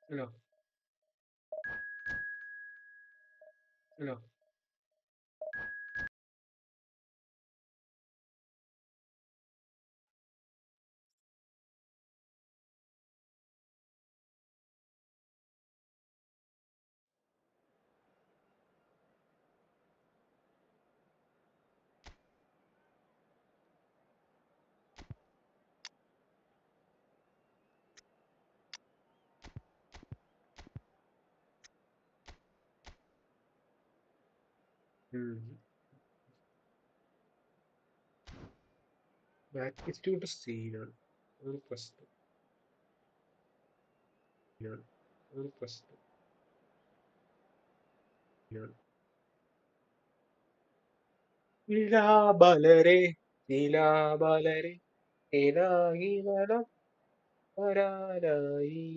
No, no. Attitude scene. ഒരു പ്രശ്നം ഒരു പ്രശ്നം നിലാബലരെ നിലാബലരെ ഏതായി വനം വരാനായി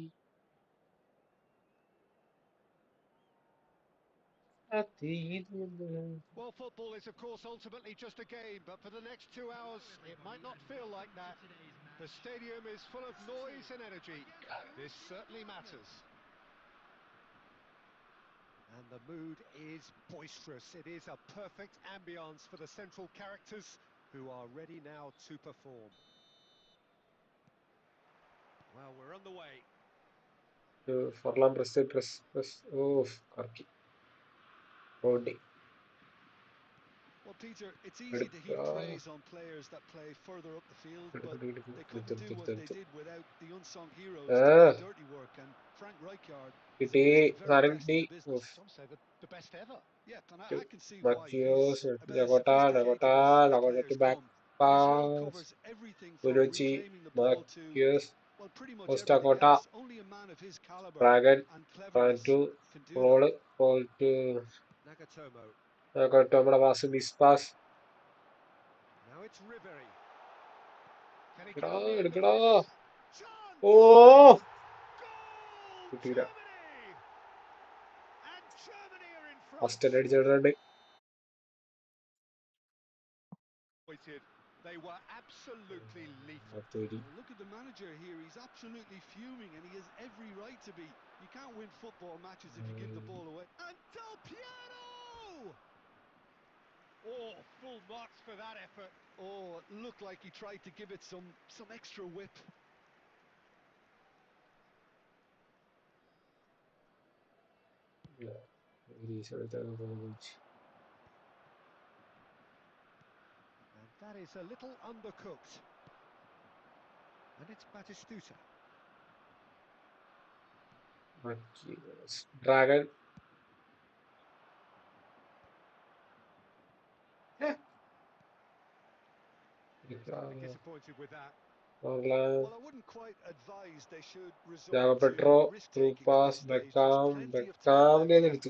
അതീതുന്നു. Well, football is, of course, ultimately just a game, but for the next 2 hours, it might not feel like that. The stadium is full of noise and energy. This certainly matters. And the mood is boisterous. It is a perfect ambience for the central characters who are ready now to perform. Well, we're on the way. Forlan പ്രസ് ഓഫ് കറക്കി ഓടി Well, Peter, it's easy to heap praise on players that play further up the field, but they couldn't do what they did without the unsung heroes doing the dirty work. And Frank Rijkaard is കിട്ടി amongst the very സാധനം best കിട്ടി in the business. Of Some say the best ever. Yeah, and I can see why. He's Matheus, about as Jagota, sophisticated as the Jagota players to back come. And his role pass, covers everything from Uruchi, reclaiming the ball to, Matheus, well, pretty much Costa everything Kota, else. Only a man of his caliber Dragon, and run cleverness to can do that. roll to Nagatomo. Jagota, നമ്മുടെ pass miss pass. Now it's Ribery. Can he get എടാ on the end of എടുക്കടാ this? Chance! ഓ Goal! കിട്ടിയില്ല Germany! And Germany are in front. First അടിച്ചിട്ടുണ്ട്. They were absolutely lethal. Well, Look at the manager here. He's absolutely fuming, and he has every right to be. You can't win football matches if you give the ball away. And Del Piero! Oh, full marks for that effort. Oh, it looked like he tried to give it some extra whip. And that is a little undercooked. And it's Batistuta. Dragon. Slightly disappointed with that. Orlan, Well, I wouldn't quite advise they should resort Jago to Petro, through risk-taking at this pass, stage. There's Beckham, plenty of time Beckham, left.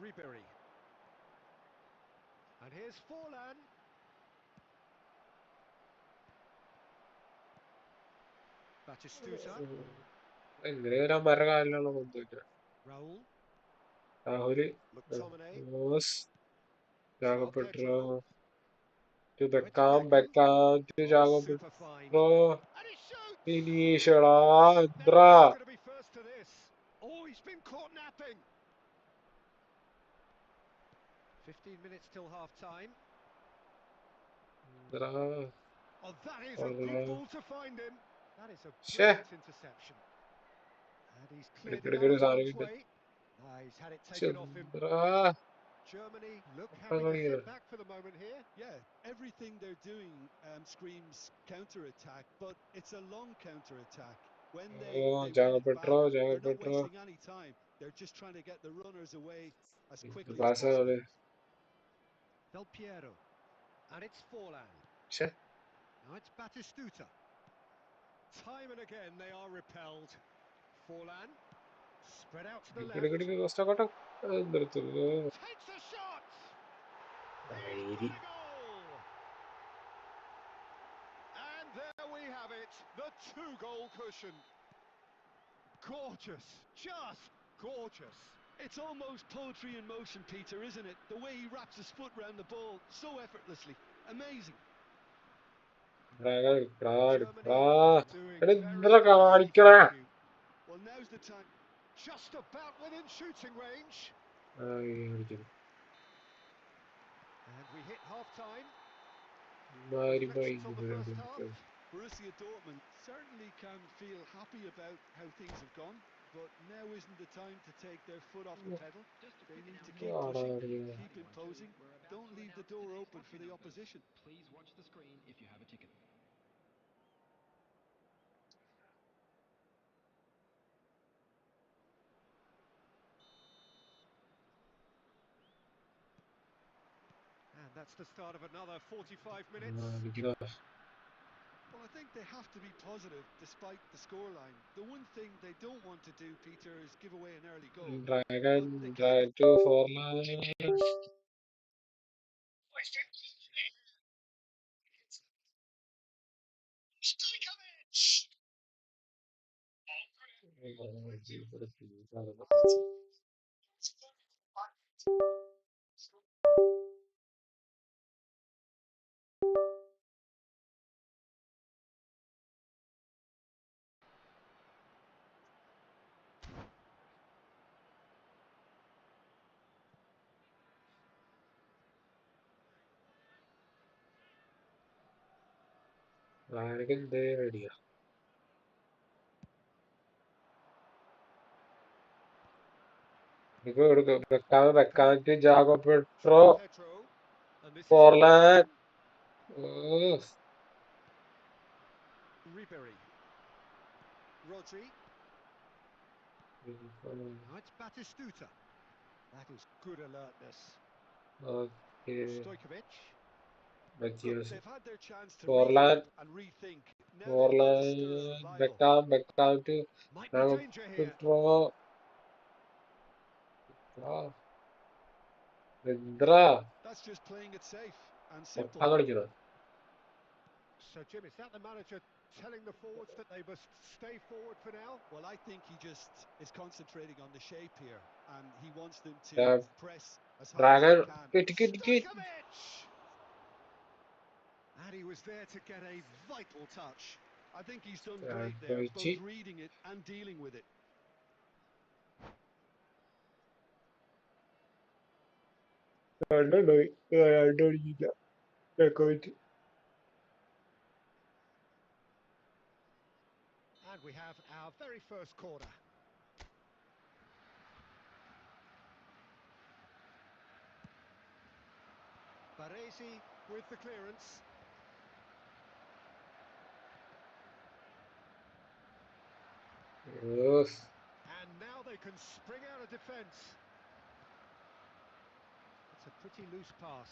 Ribery. And here's Forlan. Batistuta. എങ്ങനെ വരാൻ പറഞ്ഞ കാലിലുള്ള കൊണ്ടുപോയില്ല. Raul. Rahul McTominay. Jago Joao Petro Pedro. to Now it's Beckham, Beckham. Beckham to Oh, Jago super find. Petro. And he shoots! Finish എടാ Never എത്രാ knew he was going to be first to this. Oh, he's been caught napping. 15 minutes till half-time. എത്രാ Oh, that is a good ball to find him. That is a ശ്ശേ brilliant interception. And he's cleared it out ഇടയ്ക്കിടയ്ക്കൊരു of സാധനം harm's കിട്ടും. way. He's had it ശ്ശെ, taken off him. എത്രാ Germany look ഒപ്പം happy to കളിക്കണ sit back for the moment here. Yeah, everything they're doing screams counter-attack, but it's a long counter-attack. When they win Jago it back, Petro, Jago they're not Petro. wasting any time. They're just trying to get the runners away as quickly as pass possible. ആണ്. Del Piero. And it's Forlan. ശ്ശേ Now it's Batistuta. Time and again they are repelled. Forlan. Spread out to the left. ഇടയ്ക്കിടയ്ക്ക് കോസ്റ്റക്കോട്ട നിർത്തുന്നു. Takes a shot! He's ധൈര്യം. got a goal! And there we have it, the two-goal cushion. Gorgeous, just gorgeous. It's almost poetry in motion, Peter, isn't it? The way he wraps his foot round the ball so effortlessly. Amazing. എടുക്കടാ Germany എടുക്കടാ doing എടാ very ഇന്നലെ nicely, കാണിക്കണേ. thank you. Well, now's the time. Just about within shooting range. അടിക്കുന്നു. And we hit half-time. മാറി Reflections on the first half. രണ്ടും. Borussia Dortmund certainly can feel happy about how things have gone, but now isn't the time to take their foot off the pedal. They need to keep pushing, keep imposing. Don't leave the door open for the opposition. Please watch the screen if you have a ticket. And that's the start of another 45 minutes. Well, I think they have to be positive despite the scoreline. The one thing they don't want to do, Peter, is give away an early goal. Dragon But they can't. try to format. Dragon there idea. Bekanti Jago Petro Joao Pedro. And this is how it's Forlan. done. Ribery. Rodri. Now it's Batistuta. That is good alertness. Okay. Stojkovic. Look, Matthias. they've had their chance to Forlan. regroup and rethink. Now they've got to stir Forlan. revival. Bekanti Might be Jago danger here. Petro. Indra. That's just playing it safe and simple. So, Jim, is that the manager telling the forwards that they must stay forward for now? Well, I think he just is concentrating on the shape here, and he wants them to press as hard as they Dragon. can. Kit. Stojkovic! And he was there to get a vital touch. I think he's done great there, both reading it and dealing with it. I don't know. I don't either. And we have our very first corner. Baresi with the clearance. Yes. And now they can spring out of defence. It's a pretty loose pass.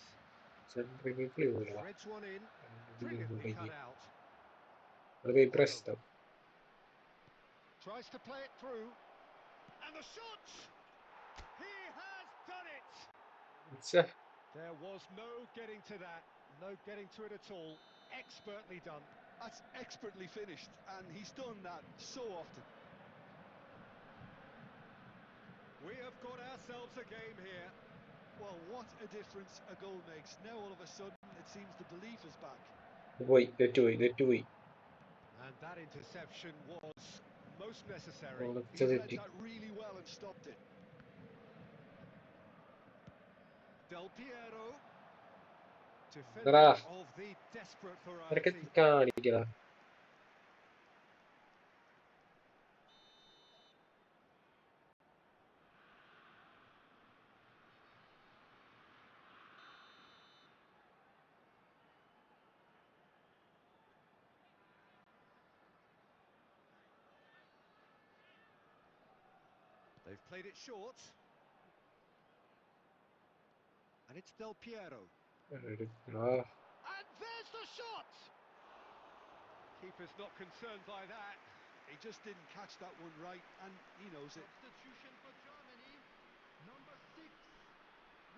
Threads one in. Brilliantly cut out. Pedro tries to play it through. And the shot! He has done it! There was no getting to that. No getting to it at all. Expertly done. That's expertly finished. And he's done that so often. We have got ourselves a game here. Well, what a difference a goal makes. Now all of a sudden it seems the belief is back. And that interception was most necessary. He read that really well and stopped it. Del Piero, defender of the desperate variety. They've played it short. And it's Del Piero. And there's the shot! Keeper's not concerned by that. He just didn't catch that one right, and he knows it. Substitution for Germany, number 6,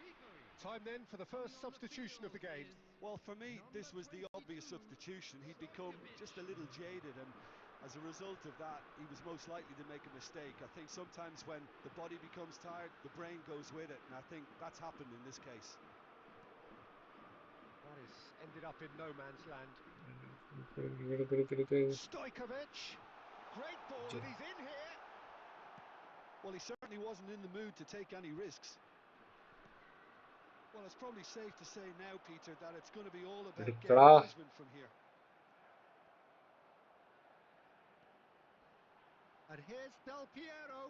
Ribery. Time then for the first substitution of the game. Well, for me, this was the obvious substitution. He'd become just a little jaded, and as a result of that, he was most likely to make a mistake. I think sometimes when the body becomes tired, the brain goes with it, and I think that's happened in this case. That has ended up in no man's land. Stojkovic, great ball, and he's in here. Well, he certainly wasn't in the mood to take any risks. Well, it's probably safe to say now, Peter, that it's going to be all about game എടുക്കടാ. management from here. And here's Del Piero.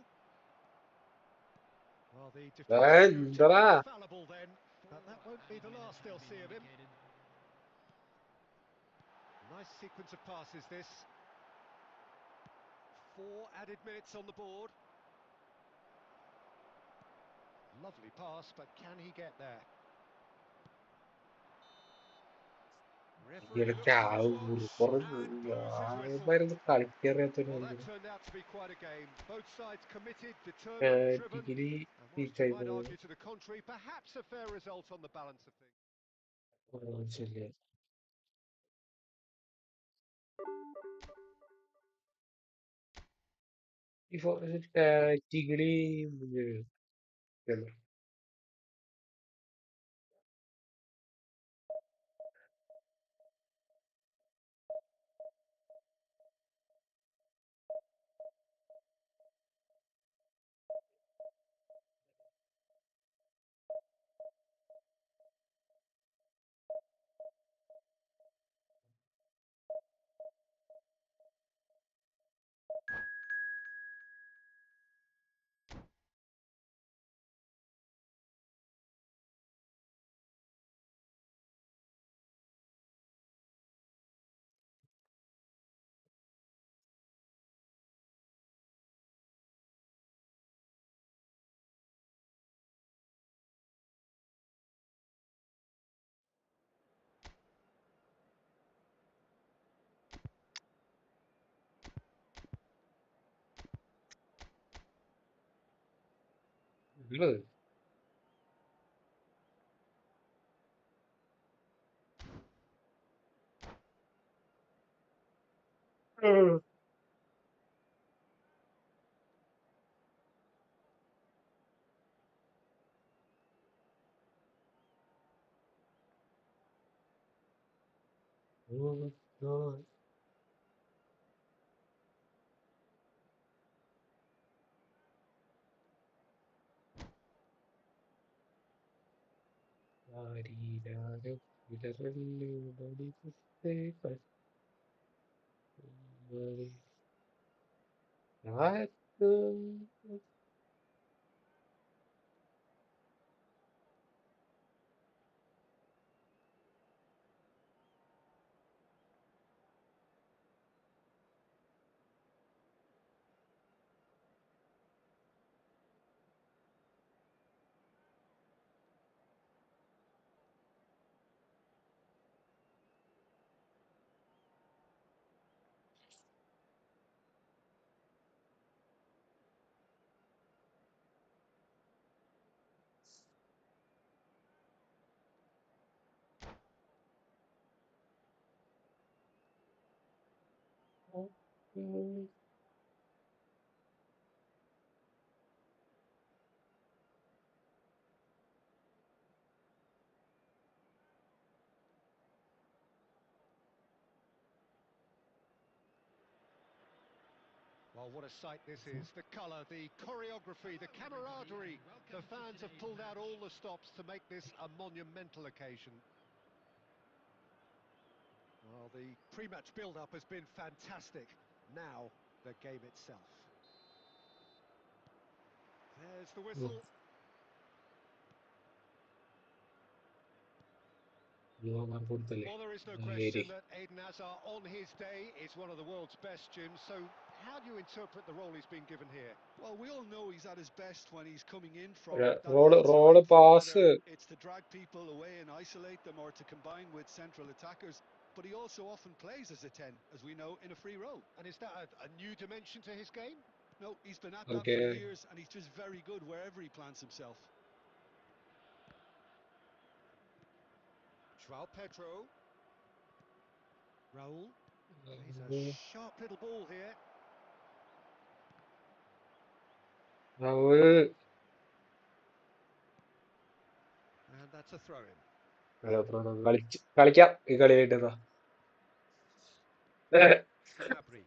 Well, the defender proved എന്താടാ? infallible then, but that won't be the last they'll see of him. Nice sequence of passes this. 4 added minutes on the board. Lovely pass, but can he get there? Referee looks at his watch and blows his whistle. Well, that turned out to be quite a game. Both sides committed, determined, driven, degree and whilst you ടീച്ചായി might പോകുന്നു. argue to the contrary, perhaps a fair result on the balance of things. ശരി. Degree ഉള്ളത്. ആരീരാരം ഇടറല്ലേ ബലിപുസ്തേ കസ്തൂരി. ആർക്ക് Well, what a sight this is. The colour, the choreography, the camaraderie. The fans have pulled out all the stops to make this a monumental occasion. Well, the pre-match build-up has been fantastic. Now, the game itself. There's the whistle. കൊടുത്തല്ലേ Well, there is no Eri. question that Eden Hazard on his day is one of the world's best, Jim. So how do you interpret the role he's been given here? Well, we all know he's at his best when he's coming in from Raul that Raul outside, pass. whether it's to drag people away and isolate them or to combine with central attackers. But he also often plays as a 10, as we know, in a free role. And is that a new dimension to his game? No, he's been at that okay. for years, and he's just very good wherever he plants himself. Joao Pedro. Raul. He's a sharp little ball here. And that's a throw-in. കളിക്കാം ഈ കളിയായിട്ട്. Gnabry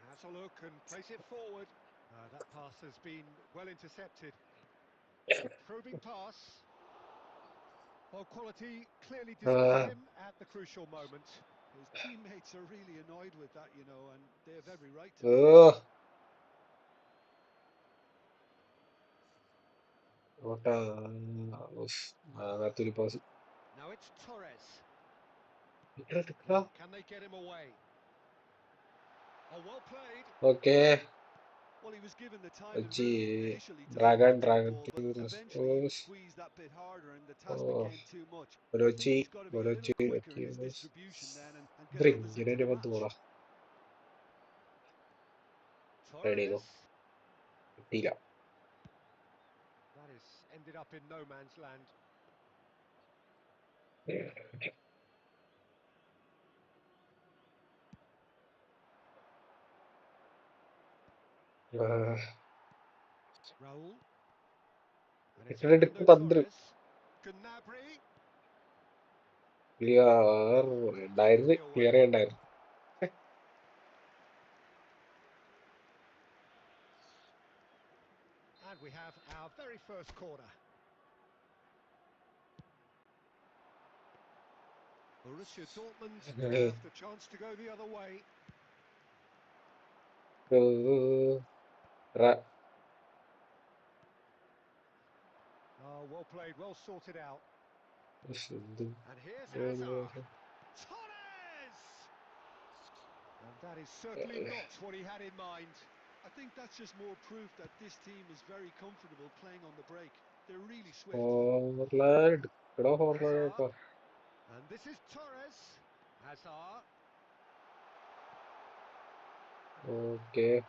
has a look and plays it forward. That pass has been well intercepted. Probing pass. Well, quality clearly displayed Ah, him at the crucial moment. His teammates are really annoyed with that, and they have every right to be. uh, what a pass. Now it's Torres. Tikra. Can they get him away? Oh, well played. Okay. Well, he was given the time and Ochi, room initially to look Dragon, after the Dragon, ball, but Curious. eventually he was squeezed that bit harder and the task Oh, became too much. I think Borochi, he's got to be a little Borochi, quicker in his Ochi. distribution then and get Bring, others get into it the about match. the Ready Torres. go. Tila. That is ended up in no man's land. Raul. And it's Italian Fernando Tandri. Torres. Gnabry. Clear, Quickly diary, away. clear and diary. And we have our very first corner. Borussia Dortmund have the chance to go the other way. Ra. Oh, well played, well sorted out. And here's Hazard. Torres! And that is certainly not what he had in mind. I think that's just more proof that this team is very comfortable playing on the break. They're really swift. Forward. Hazard. And this is Torres. Hazard. Okay.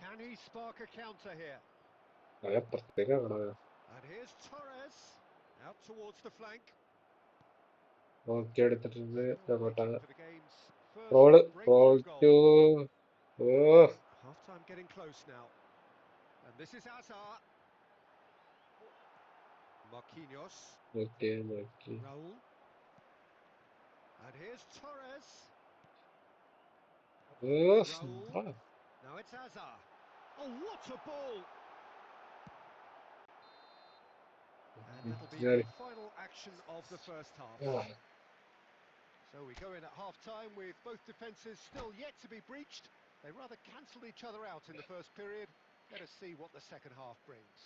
Can he spark a counter here? And here's Torres. Out towards the flank. Okay, Still waiting for the game's first roll, breakthrough roll goal. to. Oh, Half-time getting close now. And this is Hazard. Marquinhos. okay, okay. Raul. And here's Torres. Oh, Raul. Now it's Hazard. Oh, what a ball! And that'll be the final action of the first half. So we go in at half-time with both defences still yet to be breached. They rather cancelled each other out in the first period. Let us see what the second half brings.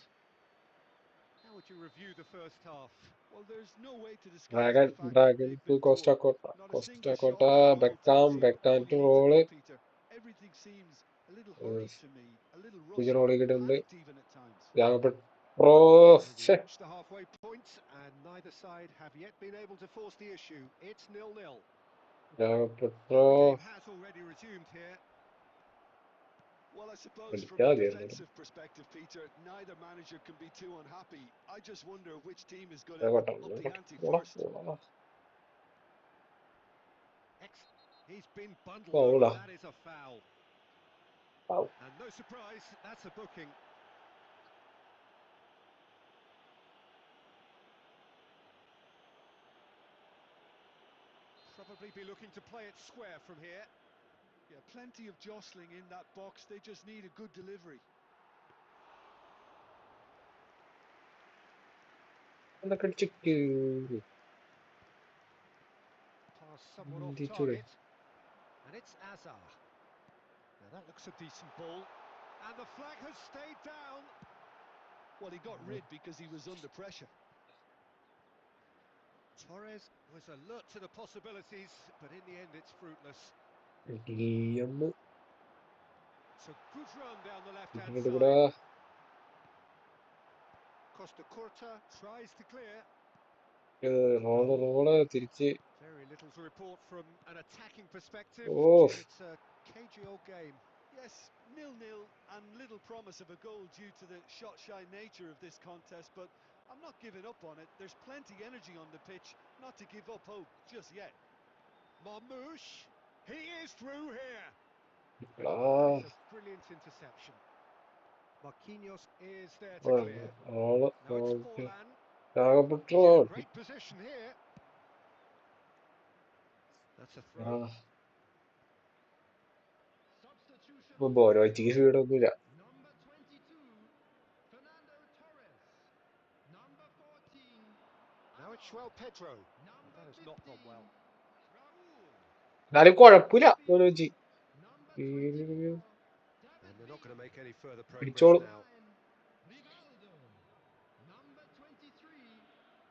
How would you review the first half? Well, there's no way to disguise the Dragon, fact that Dragon they've to been poor. Costa Cota. Not a single Costa shot on Cota, goal to Beckham, see Beckham to pointing into roll. that, Peter. Everything seems a little hurried Yes. to me, a little Puja rushed, roll കിട്ടുന്നുണ്ട് panicked even at times. Oh, So we've shit. reached the halfway point, and neither side have yet been able to force the issue. It's 0-0. And the game has already resumed here. Well, I suppose from a കളിക്കാതെയായിരുന്നു defensive perspective, Peter, neither manager can be too unhappy. I just wonder which team is going to up the ante first. He's been bundled over. That is a foul. And no surprise, that's a booking. Probably be looking to play it square from here. Yeah, plenty of jostling in that box. They just need a good delivery. Pass somewhat off target. And it's Azar. Now that looks a decent ball. And the flag has stayed down. Well, he got rid because he was under pressure. Torres was alert to the possibilities, but in the end it's fruitless. It's a good run down the left-hand side. Costa Curta tries to clear. Very little to report from an attacking perspective. Jim, it's a cagey old game. Yes, 0-0 and little promise of a goal due to the shot-shy nature of this contest, but I'm not giving up on it. There's plenty energy on the pitch, not to give up hope just yet. Marmouche, he is through here. That is a brilliant interception. Marquinhos is there to clear. Now it's Forlan. He's in a great position here. That's a throw. ബോരോച്ചിക്ക് സ്പീഡൊന്നുമില്ല. Number 22, Fernando Torres. Number 14, now it's Joao Pedro. Well, Number that has not gone 15, well. Raul. എന്നാലും കുഴപ്പമില്ല ബോരോച്ചി. Number 24, And David they're not going to Villa. make any further progress പിടിച്ചോളും. now. 9, Rivaldo. Number 23,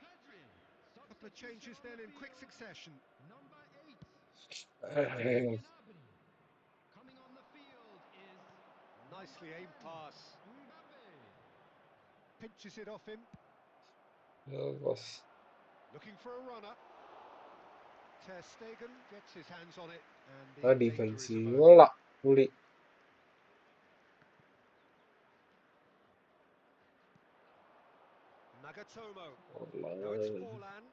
Pedri. Couple of changes then in quick succession. Number 8, Gnabry. Coming on the field is Nicely number aimed 10, pass. Mbappe. Pinches it off him. Boss. Looking for a runner. Ter Stegen gets his hands on it and ആ the danger is defensive averted. കൊള്ളാം പുള്ളി. Nagatomo. No, it's Forlan.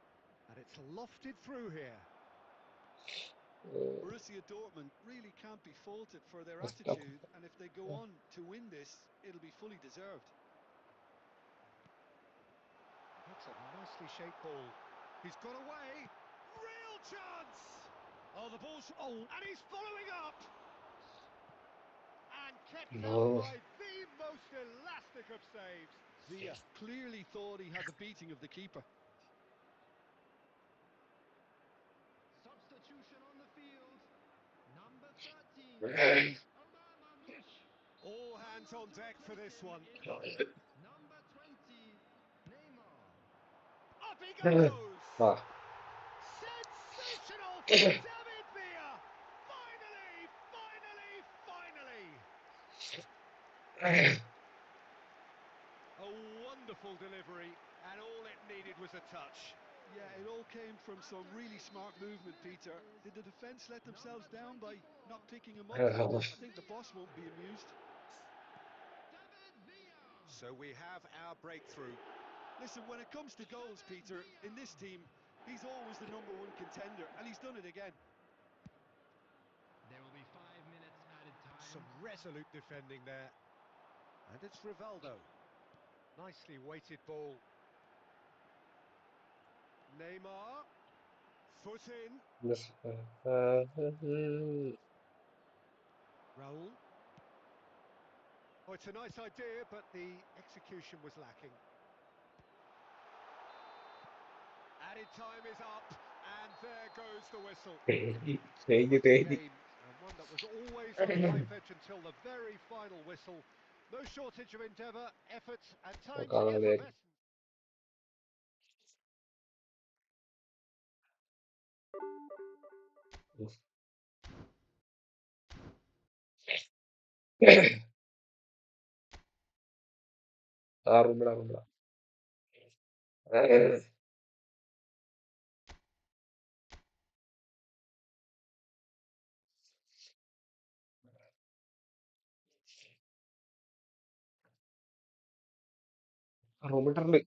And it's lofted through here. Borussia Dortmund really can't be faulted for their attitude, and if they go on to win this, it'll be fully deserved. That's a nicely shaped ball. He's got away. Real chance. Oh, the ball's... Oh, and he's following up. And kept out No. by the most elastic of saves. Villa clearly thought he had the beating of the keeper. Substitution on the field. Number 13, Omar Mamouche. All hands on deck for this one. Number 20, Neymar. Up he goes. ആ Sensational from David Villa. Finally, finally, finally. A wonderful delivery, and all it needed was a touch. Yeah, it all came from some really smart movement, Peter. Did the defence let themselves down by not picking him up? I think the boss won't be amused. David Villa. So we have our breakthrough. Listen, when it comes to goals, Peter, in this team, he's always the number one contender, and he's done it again. There will be 5 minutes added time. Some resolute defending there. And it's Rivaldo. Nicely weighted ball. Neymar. Foot in. Raul. Oh, it's a nice idea, but the execution was lacking. Added time is up, and there goes the whistle. തേഞ്ഞു Great തേഞ്ഞു. game, and one that was always on a knife edge until the very final whistle. No shortage of endeavour, effort, at times കാണാൻ effervescence. ആ റൂമിലാ റൂമിലാ. റൂമിട്ടുണ്ട്.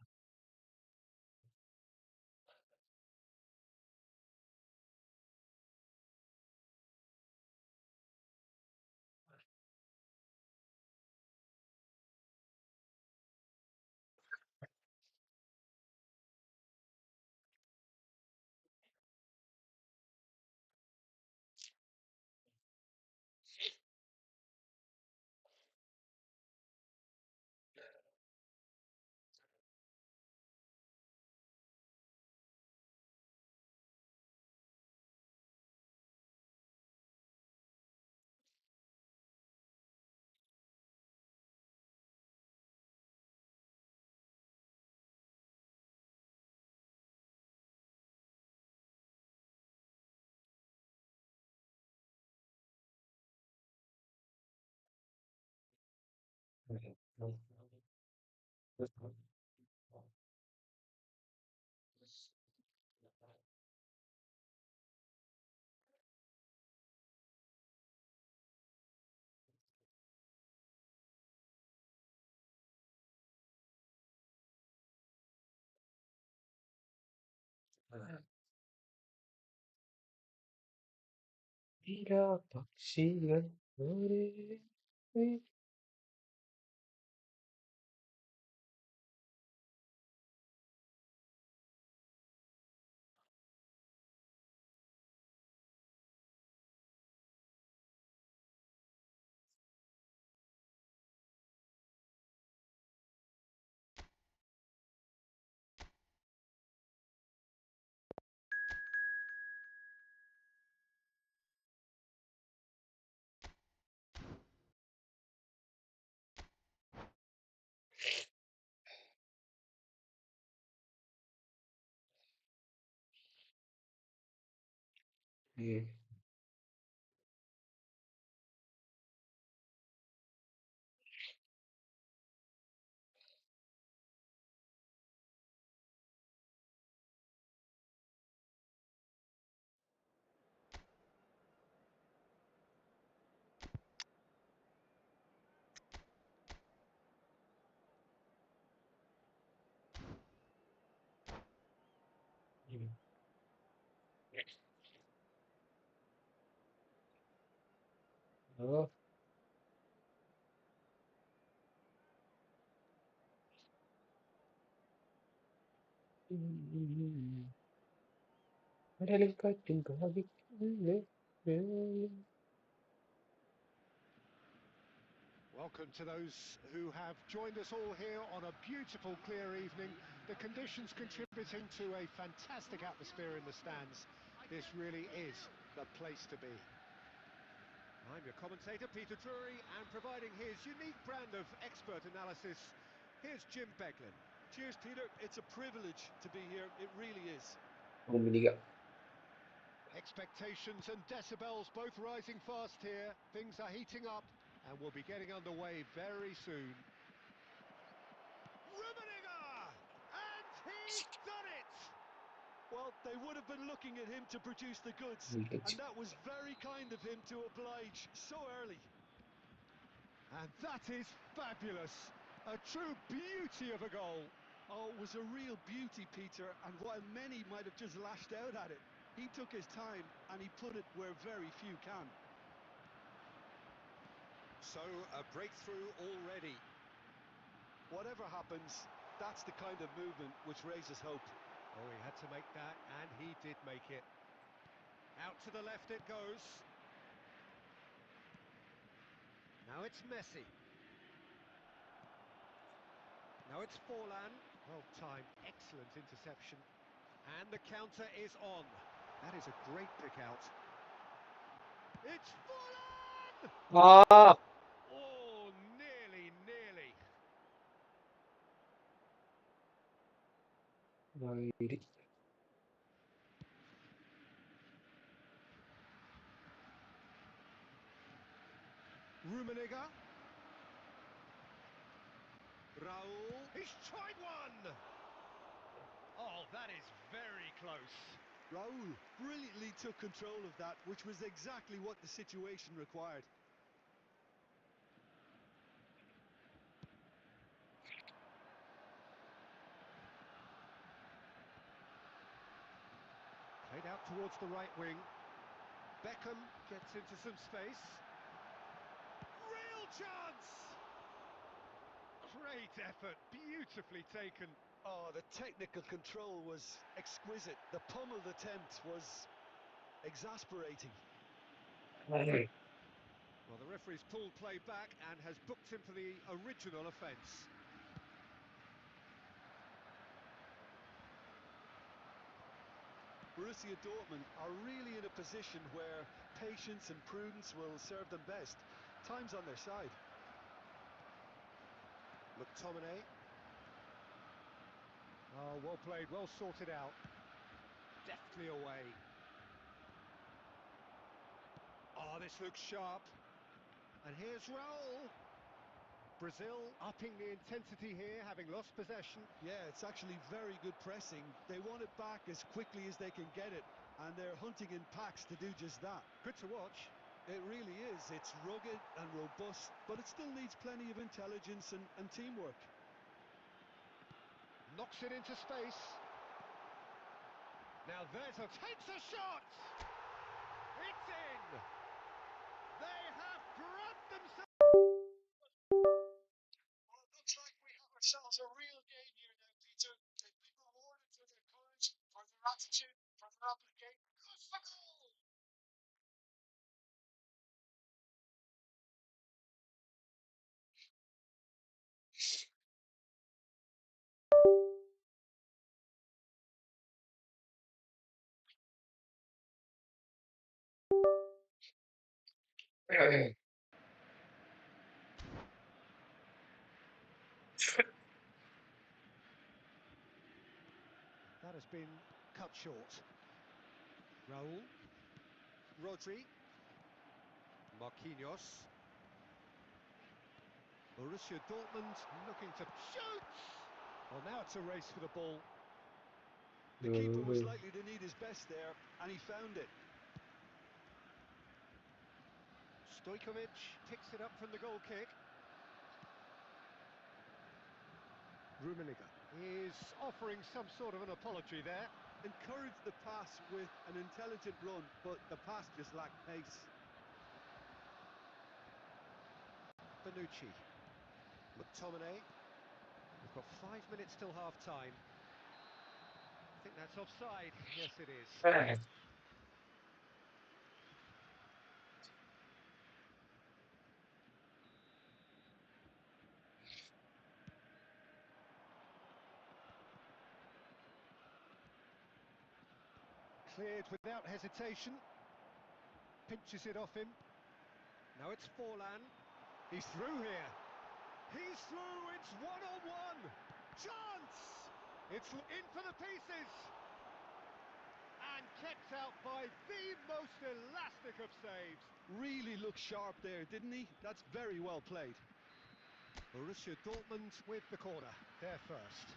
പക്ഷികൾ ഒരേ Oh. Welcome to those who have joined us all here on a beautiful, clear evening. The conditions contributing to a fantastic atmosphere in the stands. This really is the place to be. I'm your commentator, Peter Drury, and providing his unique brand of expert analysis, here's Jim Beglin. Cheers, Peter. It's a privilege to be here. It really is. Expectations and decibels both rising fast here. Things are heating up and we'll be getting underway very soon. Rummenigge! And he's done it! Well, they would have been looking at him to produce the goods, and that was very kind of him to oblige so early. And that is fabulous. A true beauty of a goal. Oh, it was a real beauty, Peter, and while many might have just lashed out at it, he took his time and he put it where very few can. So, a breakthrough already. Whatever happens, that's the kind of movement which raises hope. Oh, he had to make that, and he did make it. Out to the left it goes. Now it's Messi. Now it's Forlan. Well timed, excellent interception. And the counter is on. That is a great pick out. It's Forlan! Ah. Oh, nearly, nearly. Rummenigge. Raul. He's tried one! Oh, that is very close. Raul brilliantly took control of that, which was exactly what the situation required. Played out towards the right wing. Beckham gets into some space. Real chance! Great effort, beautifully taken. Oh, the technical control was exquisite. The pummeled attempt was exasperating. Well, the referee's pulled play back and has booked him for the original offence. Borussia Dortmund are really in a position where patience and prudence will serve them best. Time's on their side. McTominay. Oh, well played, well sorted out. Deftly away. Oh, this looks sharp. And here's Raul. Brazil upping the intensity here, having lost possession. Yeah, it's actually very good pressing. They want it back as quickly as they can get it, and they're hunting in packs to do just that. Good to watch. It really is. It's rugged and robust, but it still needs plenty of intelligence and teamwork. Knocks it into space. Now there's a... takes a shot! It's in! They have grabbed themselves... Well, it looks like we have ourselves a real game here now, Peter. They've been rewarded for their courage, for their attitude, for their application. Good for goal! That has been cut short. Raul. Rodri. Marquinhos. Borussia Dortmund looking to shoot! Well, now it's a race for the ball. The keeper was likely to need his best there, and he found it. Stojkovic picks it up from the goal kick. Rummenigge is offering some sort of an apology there. Encouraged the pass with an intelligent run, but the pass just lacked pace. Bonucci. McTominay. We've got 5 minutes till half-time. I think that's offside. Yes, it is. Cleared without hesitation. Pinches it off him. Now it's Forlan. He's through here. He's through. It's one-on-one. Chance! It's in for the pieces. And kept out by the most elastic of saves. Really looked sharp there, didn't he? That's very well played. Borussia Dortmund with the corner. They're first.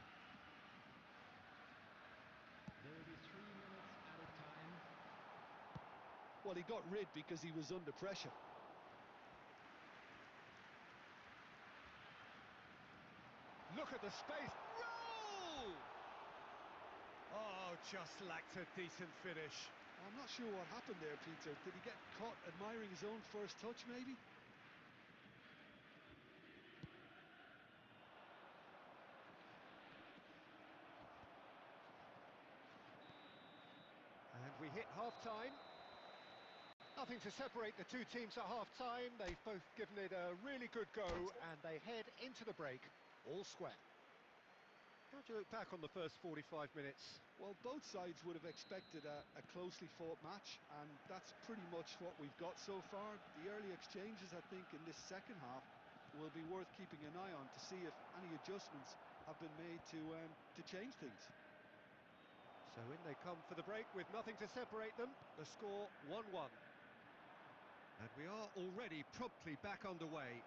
There will be 3 minutes added time. Well, he got rid because he was under pressure. Look at the space. Roll! Oh, just lacked a decent finish. I'm not sure what happened there, Peter. Did he get caught admiring his own first touch, maybe? And we hit half-time. Nothing to separate the two teams at half-time. They've both given it a really good go, and they head into the break all square. How do you look back on the first 45 minutes? Well, both sides would have expected a closely fought match, and that's pretty much what we've got so far. The early exchanges, I think, in this second half will be worth keeping an eye on to see if any adjustments have been made to change things. So in they come for the break with nothing to separate them. The score 1-1. And we are already promptly back underway.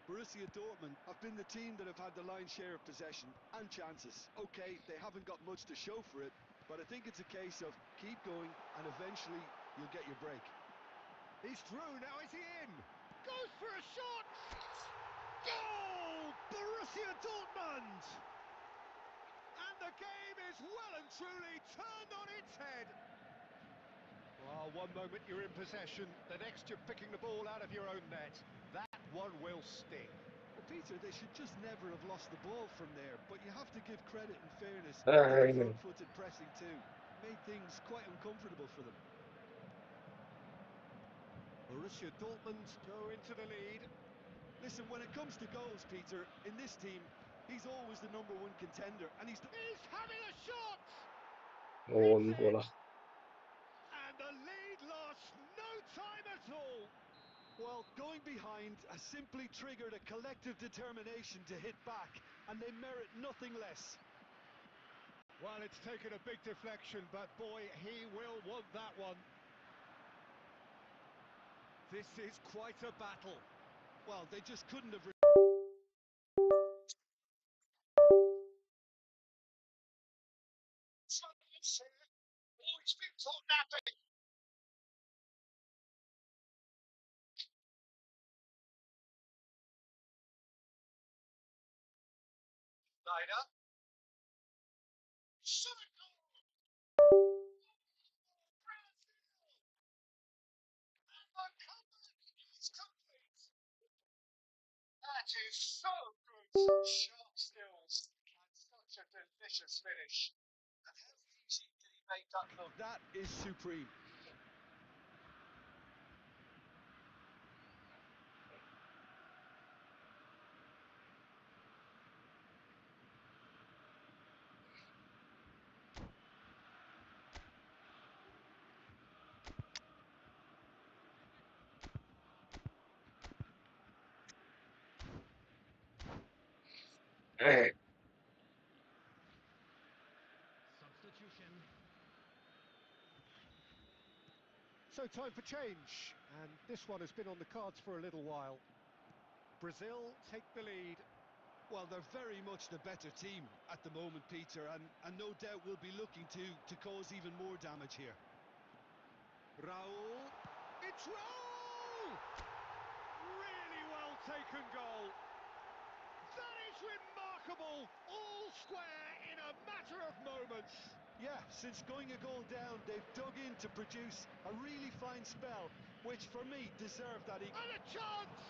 Borussia Dortmund have been the team that have had the lion's share of possession and chances. Okay, they haven't got much to show for it, but I think it's a case of keep going and eventually you'll get your break. He's through, now is he in? Goes for a shot! Goal! Borussia Dortmund! And the game is well and truly turned on its head. Well, one moment you're in possession, the next you're picking the ball out of your own net. That one will sting. Well, Peter, they should just never have lost the ball from there, but you have to give credit and fairness to the front-footed pressing too. Made things quite uncomfortable for them. Borussia Dortmund go into the lead. Listen, when it comes to goals, Peter, in this team, he's always the #1 contender, and he's having a shot! Ontuolla. And the lead lasts no time at all. Well, going behind has simply triggered a collective determination to hit back, and they merit nothing less. Well, it's taken a big deflection, but boy, he will want that one. This is quite a battle. Well, they just couldn't have... That is so good, such sharp skills and such a delicious finish. And how easy did he make that look? That is supreme. Substitution. So time for change, and this one has been on the cards for a little while. Brazil take the lead. Well, they're very much the better team at the moment, Peter, and no doubt will be looking to cause even more damage here. Raul. It's Raul! Really well taken goal. That is remarkable. All square in a matter of moments. Yeah, since going a goal down, they've dug in to produce a really fine spell, which for me deserved that. And a chance!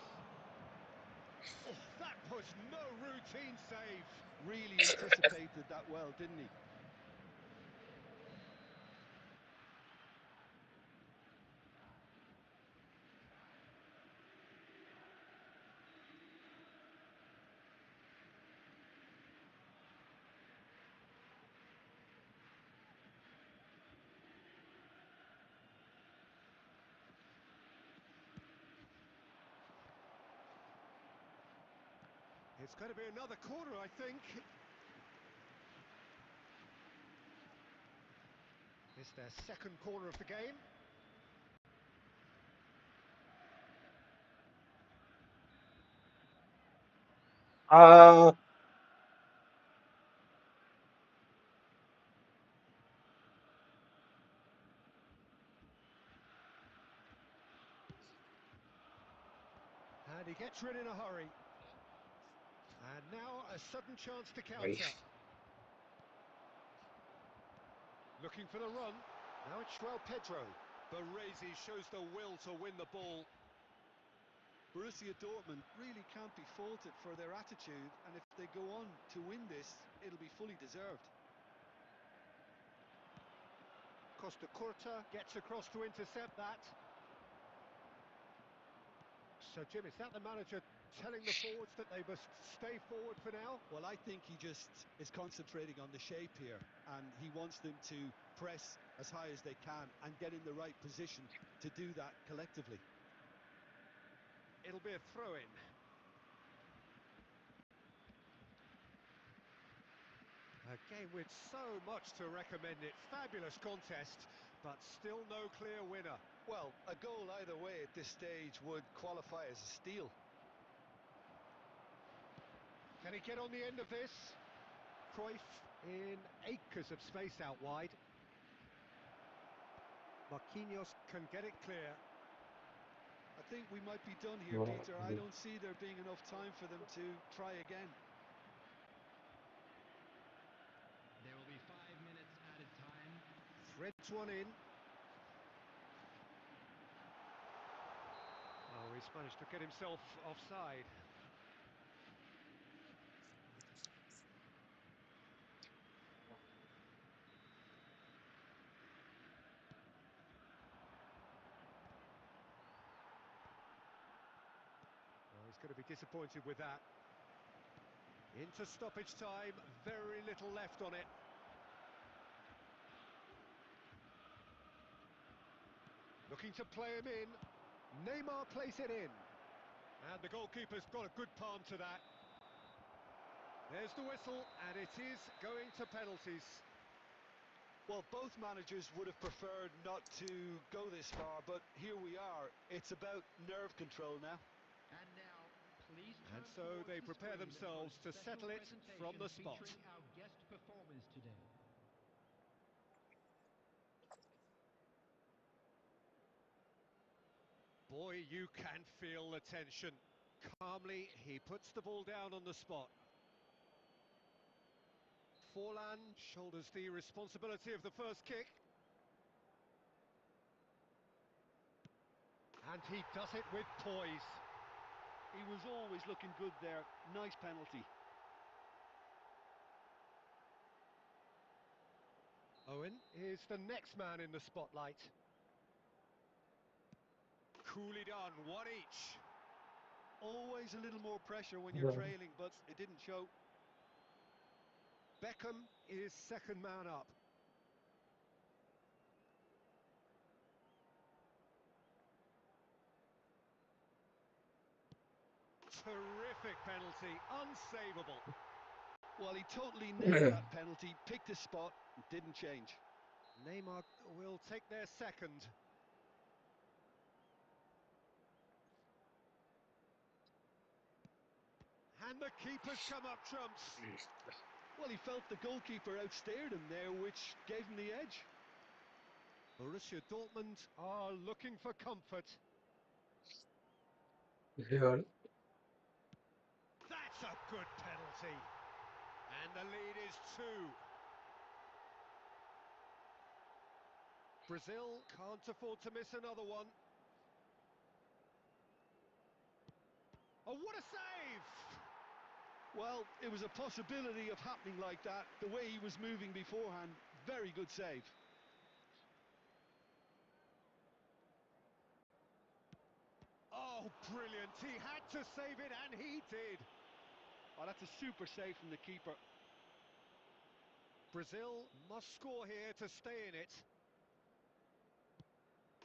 Oh, that was no routine save. Really anticipated that well, didn't he? It's going to be another corner, I think. It's their second corner of the game. Uh, And he gets rid in a hurry. And now a sudden chance to counter. nice. Looking for the run. Now it's João Pedro. Baresi shows the will to win the ball. Borussia Dortmund really can't be faulted for their attitude, and if they go on to win this, it'll be fully deserved. Costa Curta gets across to intercept that. So, Jim, is that the manager telling the forwards that they must stay forward for now? Well, I think he just is concentrating on the shape here, and he wants them to press as high as they can and get in the right position to do that collectively. It'll be a throw-in. A game with so much to recommend it. Fabulous contest, but still no clear winner. Well, a goal either way at this stage would qualify as a steal. Can he get on the end of this? Cruyff in acres of space out wide. Marquinhos can get it clear. I think we might be done here, Peter. I don't see there being enough time for them to try again. There will be 5 minutes added time. Threads one in. Oh, he's managed to get himself offside. Oh, he's going to be disappointed with that. Into stoppage time, very little left on it. Looking to play him in. Neymar plays it in. And the goalkeeper's got a good palm to that. There's the whistle, and it is going to penalties. Well, both managers would have preferred not to go this far, but here we are. It's about nerve control now. And now, please And turn so towards they the prepare screen themselves for to a settle special it from the presentation spot. featuring our guest performers today. Boy, you can feel the tension. Calmly, he puts the ball down on the spot. Forlan shoulders the responsibility of the first kick. And he does it with poise. He was always looking good there. Nice penalty. Owen is the next man in the spotlight. Coolly done, one each. Always a little more pressure when you're trailing, but it didn't show. Beckham is second man up. Terrific penalty, unsavable. Well, he totally nailed that penalty, picked his spot, didn't change. Neymar will take their second. And the keeper's come up trumps. Well, he felt the goalkeeper outstared him there, which gave him the edge. Borussia Dortmund are looking for comfort. Yeah. That's a good penalty. And the lead is 2. Brazil can't afford to miss another one. Oh, what a save! Well, it was a possibility of happening like that. The way he was moving beforehand, very good save. Oh, brilliant. He had to save it, and he did. Oh, that's a super save from the keeper. Brazil must score here to stay in it.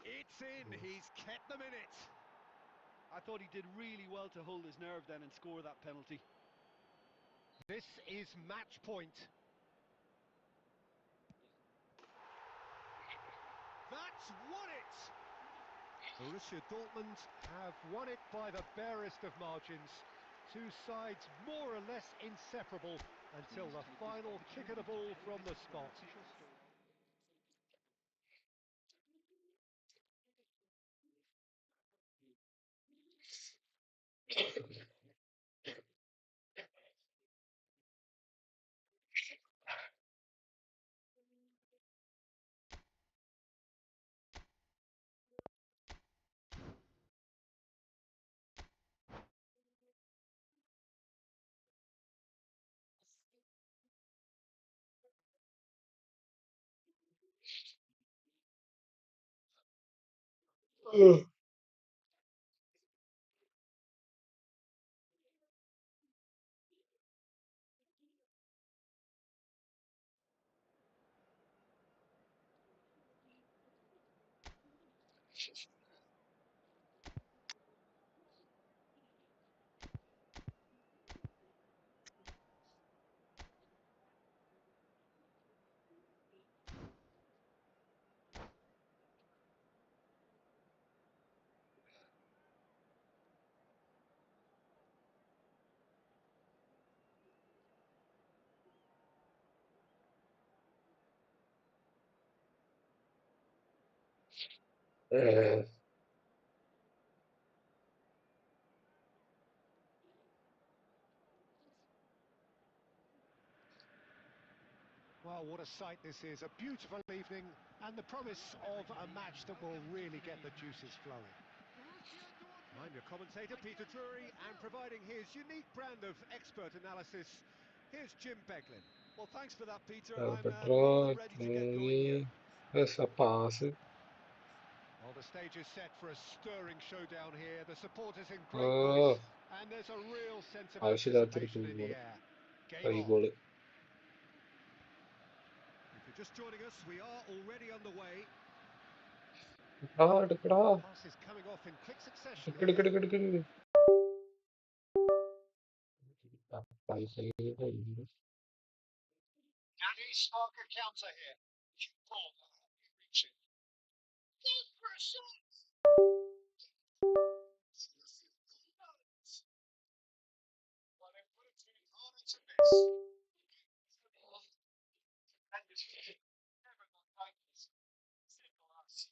It's in. He's kept them in it. I thought he did really well to hold his nerve then and score that penalty. This is match point. That's won it! Borussia Dortmund have won it by the barest of margins. Two sides more or less inseparable until the final kick of the ball from the spot. Ugh. Well, what a sight this is. A beautiful evening and the promise of a match that will really get the juices flowing. I'm your commentator, Peter Drury, and providing his unique brand of expert analysis, here's Jim Beglin. Well, thanks for that, Peter. I'm more than Arbitro, ready to get going here. Tony, essa passe. Well, the stage is set for a stirring showdown here. The supporters in great voice, Oh, and there's a real sense of ആവശ്യമില്ലാത്തൊരു anticipation in the goal. air. Game High on. goal. If you're just joining us, we are already underway. എടുക്കടാ Passes coming off in quick succession എടുക്ക് here. എടുക്ക് എടുക്ക് എടുക്ക് Can he spark a counter here? Ball reaching. Good for a shot! Well, they've put it to him harder to miss. And never got kindness. Simple as.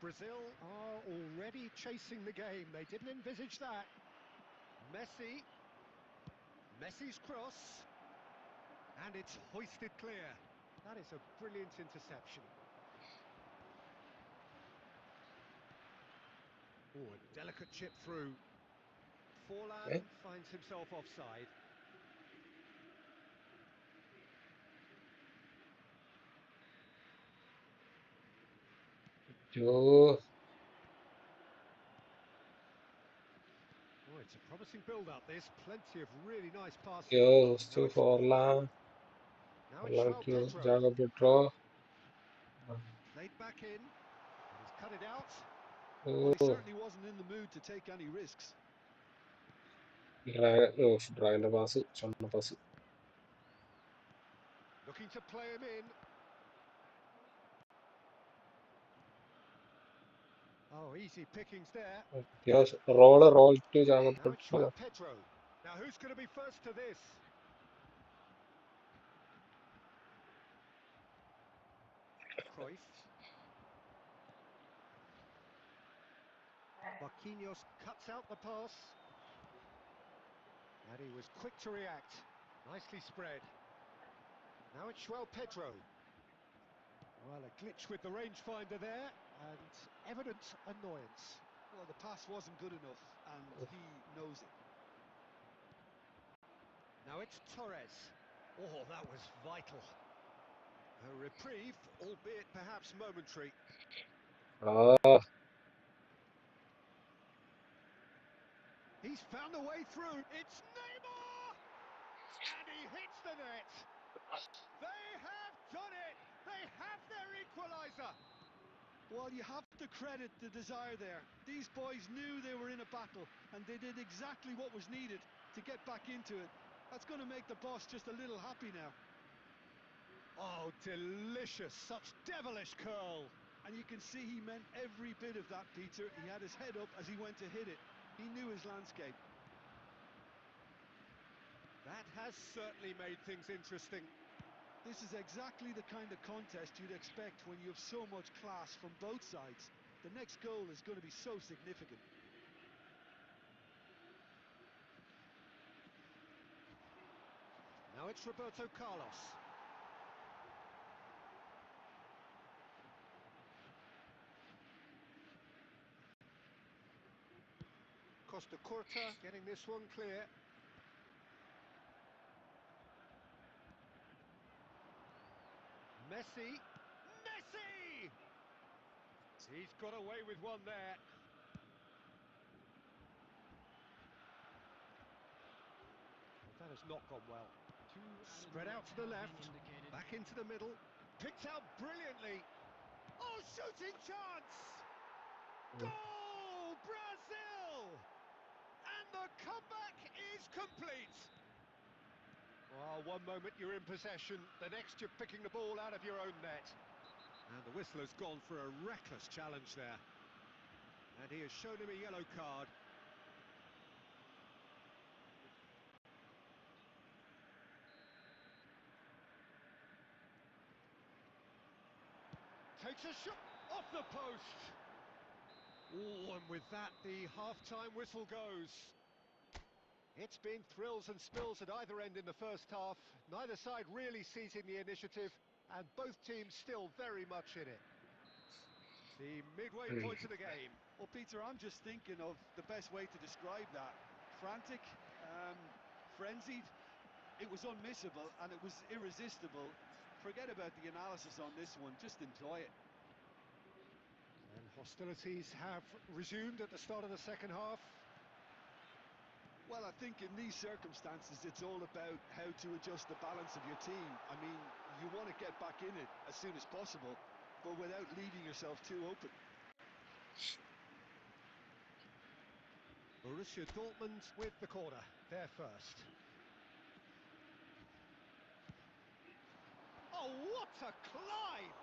Brazil are already chasing the game. They didn't envisage that. Messi. Messi's cross. And it's hoisted clear. That is a brilliant interception. Oh, a delicate chip through. Forlan finds himself offside. Yo, Oh, it's a promising build-up. There's plenty of really nice passing. yo, Now sto it's Forlan. Forlan. Now it's Forlan João più Pedro. Jaga Pedro. Played back in. It is cut it out. Well, he certainly wasn't in the mood to take any risks. ഡ്രാഗന്റെ pass ചൊണ്ണ pass. Looking to play him in. Oh, easy pickings there. അത്യാവശ്യം role to Now it's ജാഗ്രത. Joao Pedro. Now who's going to be first to this? Cruyff. Marquinhos cuts out the pass. And he was quick to react. Nicely spread. Now it's Joao Pedro. Well, a glitch with the rangefinder there, and evident annoyance. Well, the pass wasn't good enough, and he knows it. Now it's Torres. Oh, that was vital. A reprieve, albeit perhaps momentary. He's found a way through. It's Neymar! And he hits the net. They have done it. They have their equaliser. Well, you have to credit the desire there. These boys knew they were in a battle, and they did exactly what was needed to get back into it. That's going to make the boss just a little happy now. Oh, delicious. Such devilish curl. And you can see he meant every bit of that, Peter. He had his head up as he went to hit it. He knew his landscape. That has certainly made things interesting. This is exactly the kind of contest you'd expect when you have so much class from both sides. The next goal is going to be so significant. Now it's Roberto Carlos. Costa Curta getting this one clear. Messi! Messi! He's got away with one there. Well, that has not gone well. Spread out to the left, back into the middle, picked out brilliantly. Oh, shooting chance! Goal, Brazil! And the comeback is complete. Well, one moment you're in possession, the next you're picking the ball out of your own net. And the whistler's gone for a reckless challenge there. And he has shown him a yellow card. Takes a shot off the post. Oh, and with that, the half-time whistle goes. It's been thrills and spills at either end in the first half. Neither side really seizing the initiative, and both teams still very much in it. The midway point of the game. Well, Peter, I'm just thinking of the best way to describe that. Frantic, frenzied. It was unmissable and it was irresistible. Forget about the analysis on this one, just enjoy it. And hostilities have resumed at the start of the second half. Well, I think in these circumstances, it's all about how to adjust the balance of your team. I mean, you want to get back in it as soon as possible, but without leaving yourself too open. Borussia Dortmund with the corner, they're first. Oh, what a climb!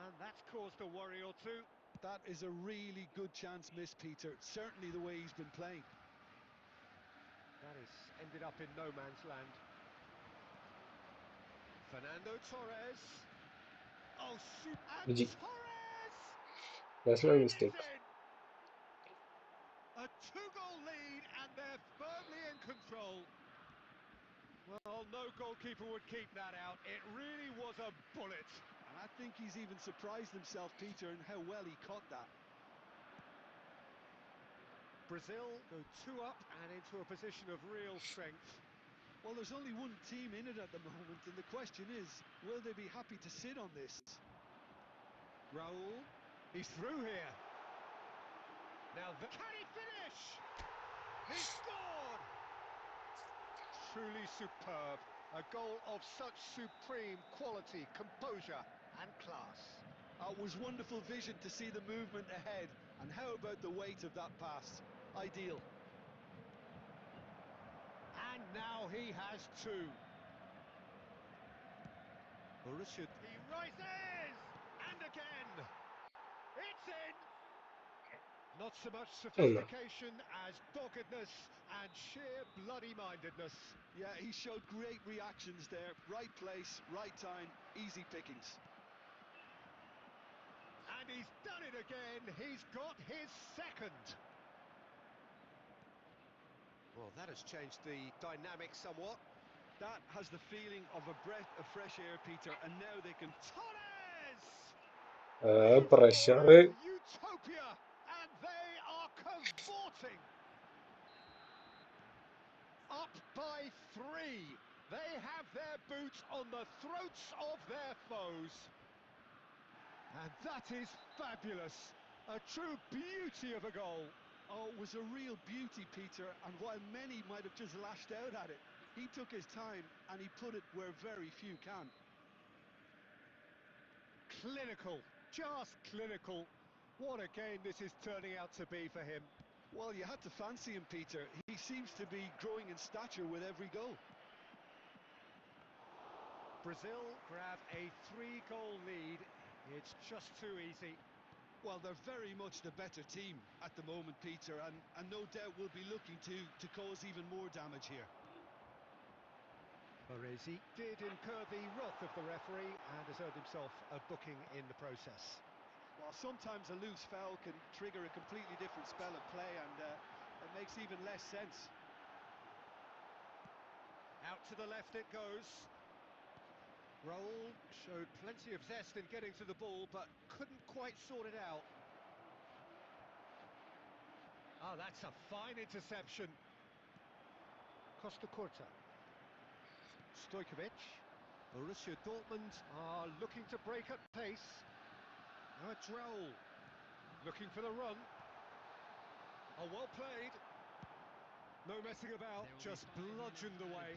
And that's caused a worry or two. That is a really good chance miss, Peter. Certainly the way he's been playing. That has ended up in no man's land. Fernando Torres. Oh, shoot! And GG. Torres! That's my And it's mistake. in! A two-goal lead, and they're firmly in control. Well, no goalkeeper would keep that out. It really was a bullet. And I think he's even surprised himself, Peter, in how well he caught that. Brazil go 2 up and into a position of real strength. Well, there's only one team in it at the moment, and the question is, will they be happy to sit on this? Raul, he's through here. Now, can he finish? He scored! Truly superb. A goal of such supreme quality, composure and class. It was wonderful vision to see the movement ahead. And how about the weight of that pass? Ideal. And now he has two. Borussia. He rises! And again! It's in! Not so much sophistication as doggedness and sheer bloody-mindedness. Yeah, he showed great reactions there. Right place, right time, easy pickings. And he's done it again. He's got his second. Well, that has changed the dynamic somewhat. That has the feeling of a breath of fresh air, Peter, and now they can... Torres! Looking for Pressure. a utopia, and they are cavorting. Up by 3. They have their boots on the throats of their foes. And that is fabulous. A true beauty of a goal. Oh, it was a real beauty, Peter, and while many might have just lashed out at it, he took his time and he put it where very few can. Clinical, just clinical. What a game this is turning out to be for him. Well, you had to fancy him, Peter. He seems to be growing in stature with every goal. Brazil grab a 3-goal lead. It's just too easy. Well, they're very much the better team at the moment, Peter, and no doubt will be looking to cause even more damage here. Baresi did incur the wrath of the referee and has earned himself a booking in the process. While sometimes a loose foul can trigger a completely different spell of play, and it makes even less sense. Out to the left it goes. Raul showed plenty of zest in getting to the ball, but couldn't quite sort it out. Oh, that's a fine interception. Costa Curta. Stojkovic. Borussia Dortmund are looking to break at pace. Now it's Raul. Looking for the run. Oh, well played. No messing about, just bludgeoned away.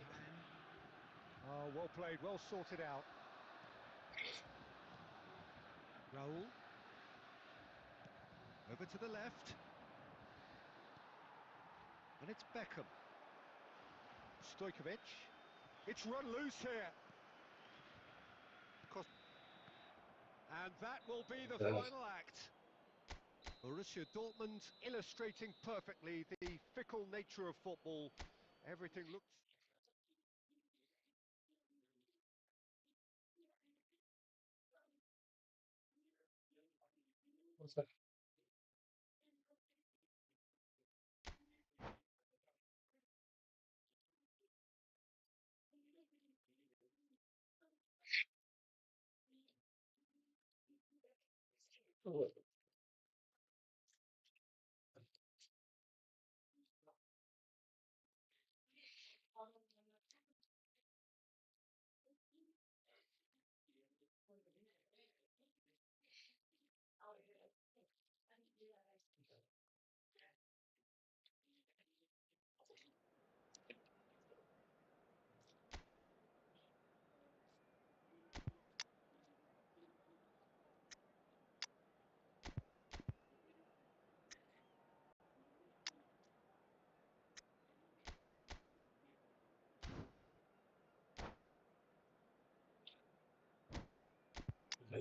Oh, well played, well sorted out. Raul. Over to the left. And it's Beckham. Stojkovic. It's run loose here. And that will be the final act. Borussia Dortmund illustrating perfectly the fickle nature of football. Everything looks...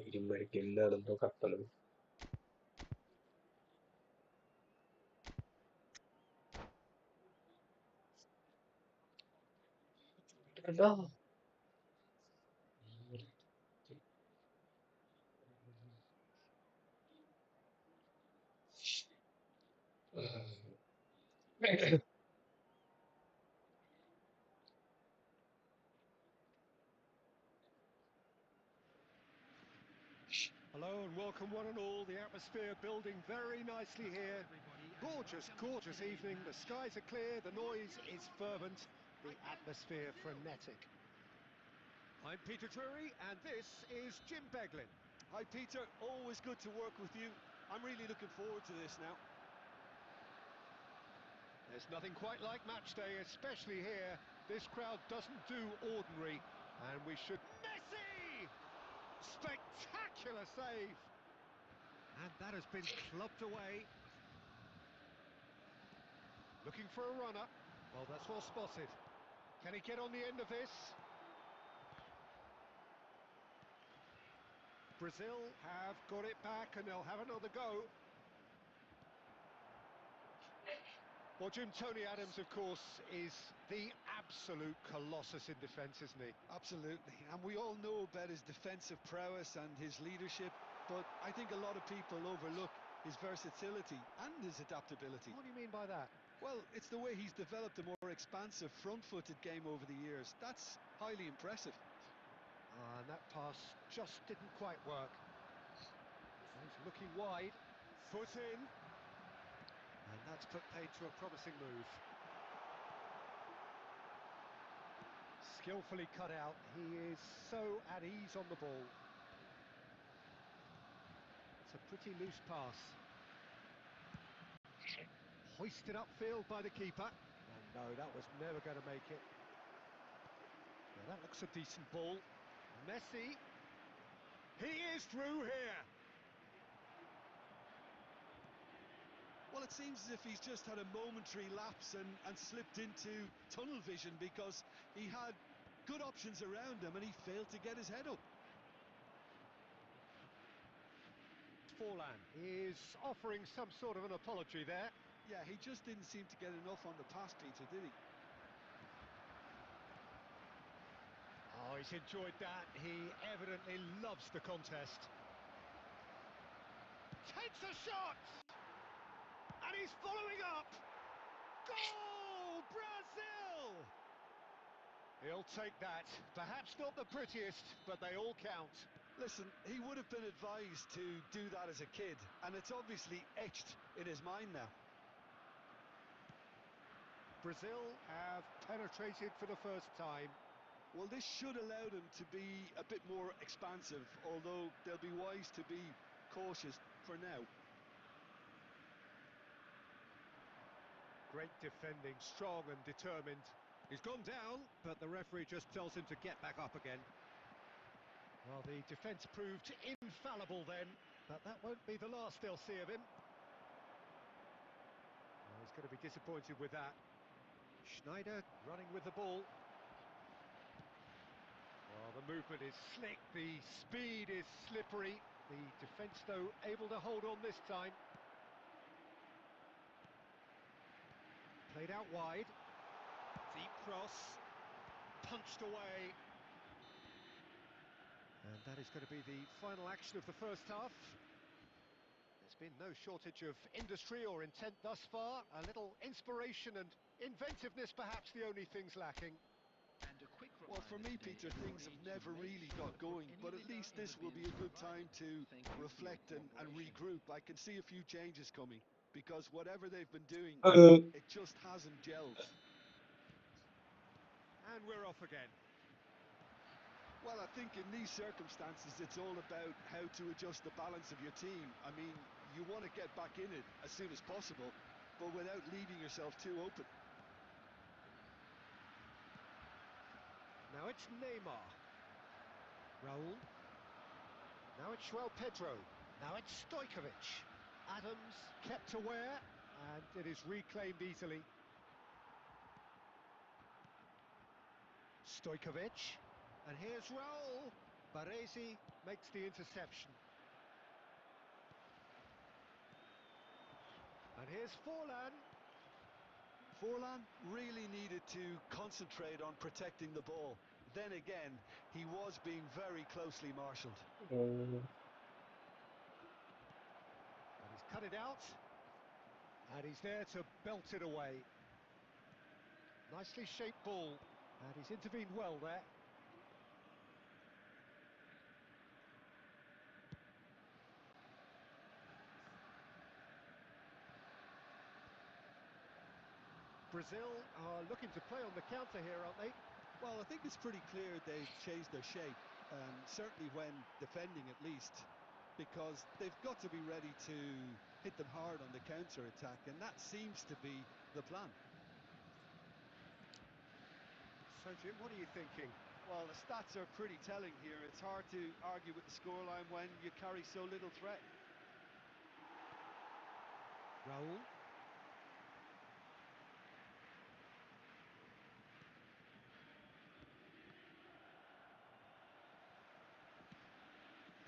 ഇരുമ്പടിക്കെന്താണെന്തോ കത്തണം. Hello and welcome one and all. The atmosphere building very nicely here. Gorgeous, gorgeous evening. The skies are clear, the noise is fervent, the atmosphere frenetic. I'm Peter Drury and this is Jim Beglin. Hi, Peter. Always good to work with you. I'm really looking forward to this now. There's nothing quite like match day, especially here. This crowd doesn't do ordinary, and we should... Messi! Spectacular save! And that has been clubbed away. Looking for a runner. Well, that's well spotted. Can he get on the end of this? Brazil have got it back and they'll have another go. Well, Jim, Tony Adams, of course, is the absolute colossus in defence, isn't he? Absolutely, and we all know about his defensive prowess and his leadership, but I think a lot of people overlook his versatility and his adaptability. What do you mean by that? Well, it's the way he's developed a more expansive front-footed game over the years. That's highly impressive. And that pass just didn't quite work. He's looking wide, put in, and that's put paid to a promising move. Skillfully cut out, he is so at ease on the ball. It's a pretty loose pass. Hoisted upfield by the keeper. And no, that was never going to make it. Now that looks a decent ball. Messi. He is through here. Well, it seems as if he's just had a momentary lapse and slipped into tunnel vision, because he had good options around him and he failed to get his head up. Forlan is offering some sort of an apology there. Yeah, he just didn't seem to get enough on the pass, Peter, did he? Oh, he's enjoyed that. He evidently loves the contest. Takes a shot! And he's following up! Goal! Brazil! He'll take that. Perhaps not the prettiest, but they all count. Listen, he would have been advised to do that as a kid, and it's obviously etched in his mind now. Brazil have penetrated for the first time. Well, this should allow them to be a bit more expansive, although they'll be wise to be cautious for now. Great defending, strong and determined. He's gone down, but the referee just tells him to get back up again. Well, the defence proved infallible then, but that won't be the last they'll see of him. Well, he's going to be disappointed with that. Schneider running with the ball. Well, the movement is slick, the speed is slippery. The defence, though, able to hold on this time. Played out wide. Deep cross. Punched away. And that is going to be the final action of the first half. There's been no shortage of industry or intent thus far. A little inspiration and inventiveness, perhaps the only things lacking. Well, for me, Peter, things have never really got going, but at least this will be a good time to reflect and regroup. I can see a few changes coming, because whatever they've been doing, it just hasn't gelled. And we're off again. Well, I think in these circumstances, it's all about how to adjust the balance of your team. I mean, you want to get back in it as soon as possible, but without leaving yourself too open. Now it's Neymar. Raul. Now it's João Pedro. Now it's Stojkovic. Adams kept aware, and it is reclaimed easily. Stojkovic. And here's Raul. Baresi makes the interception. And here's Forlan. Forlan really needed to concentrate on protecting the ball. Then again, he was being very closely marshalled. And he's cut it out. And he's there to belt it away. Nicely shaped ball. And he's intervened well there. Brazil are looking to play on the counter here, aren't they? Well, I think it's pretty clear they've changed their shape, certainly when defending at least, because they've got to be ready to hit them hard on the counter-attack, and that seems to be the plan. So, Jim, what are you thinking? Well, the stats are pretty telling here. It's hard to argue with the scoreline when you carry so little threat. Raul.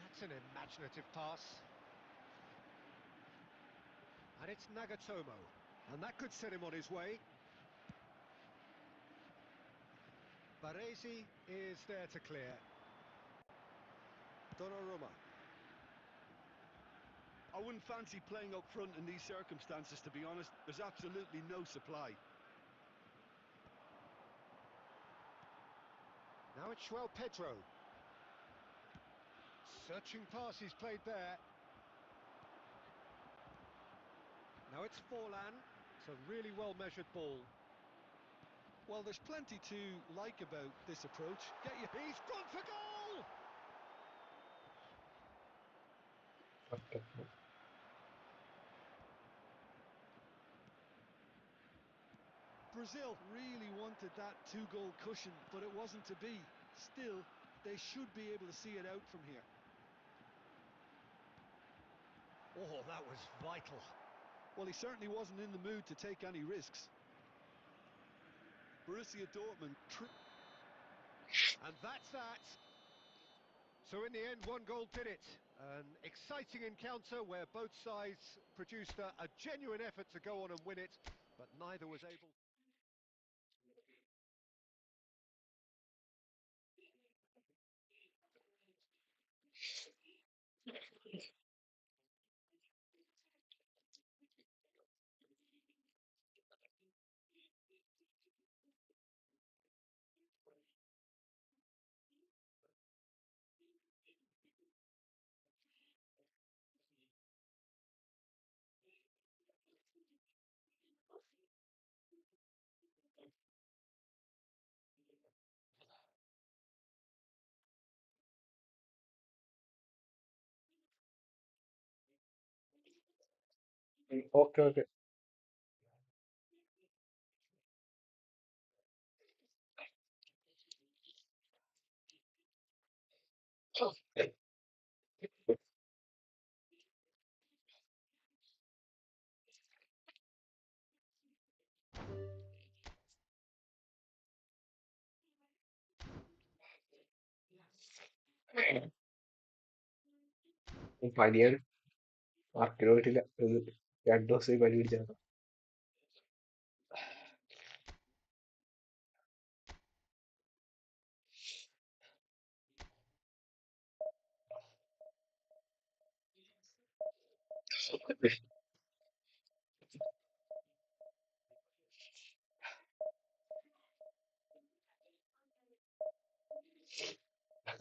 That's an imaginative pass. And it's Nagatomo. And that could set him on his way. Baresi is there to clear. Donnarumma. I wouldn't fancy playing up front in these circumstances, to be honest. There's absolutely no supply. Now it's João Pedro. Searching pass he's played there. Now it's Forlan. It's a really well-measured ball. Well, there's plenty to like about this approach. He's gone for goal! Brazil really wanted that two-goal cushion, but it wasn't to be. Still, they should be able to see it out from here. Oh, that was vital. Well, he certainly wasn't in the mood to take any risks. Borussia Dortmund. And that's that. So in the end, one goal did it. An exciting encounter where both sides produced a genuine effort to go on and win it, but neither was able. Okay, okay. പനിയാണ് വർക്കിന് പോയിട്ടില്ല. 2 ദിവസമായി പനി പിടിച്ചാണ്.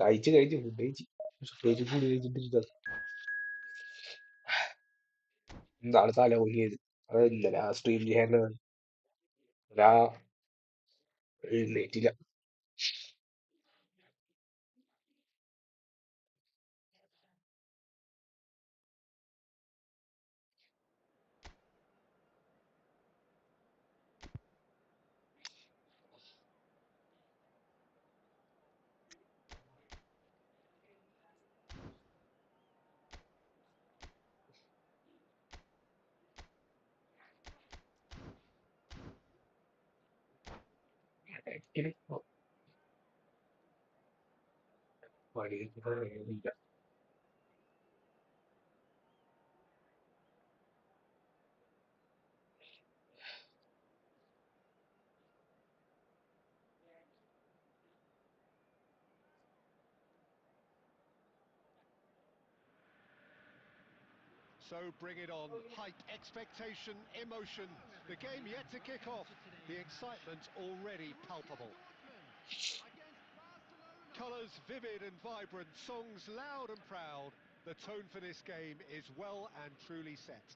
കഴിച്ച് food കഴിച്ച് food കഴിച്ചിട്ട് നാളെ തല പൊങ്ങിയത്. അത് ഇന്നലെ ആ സ്ട്രീം ചെയ്യാനാണ് എഴുന്നേറ്റില്ല. പണിയില്ല. So bring it on. Hype, expectation, emotion. The game yet to kick off. The excitement already palpable. Colours vivid and vibrant, songs loud and proud. The tone for this game is well and truly set.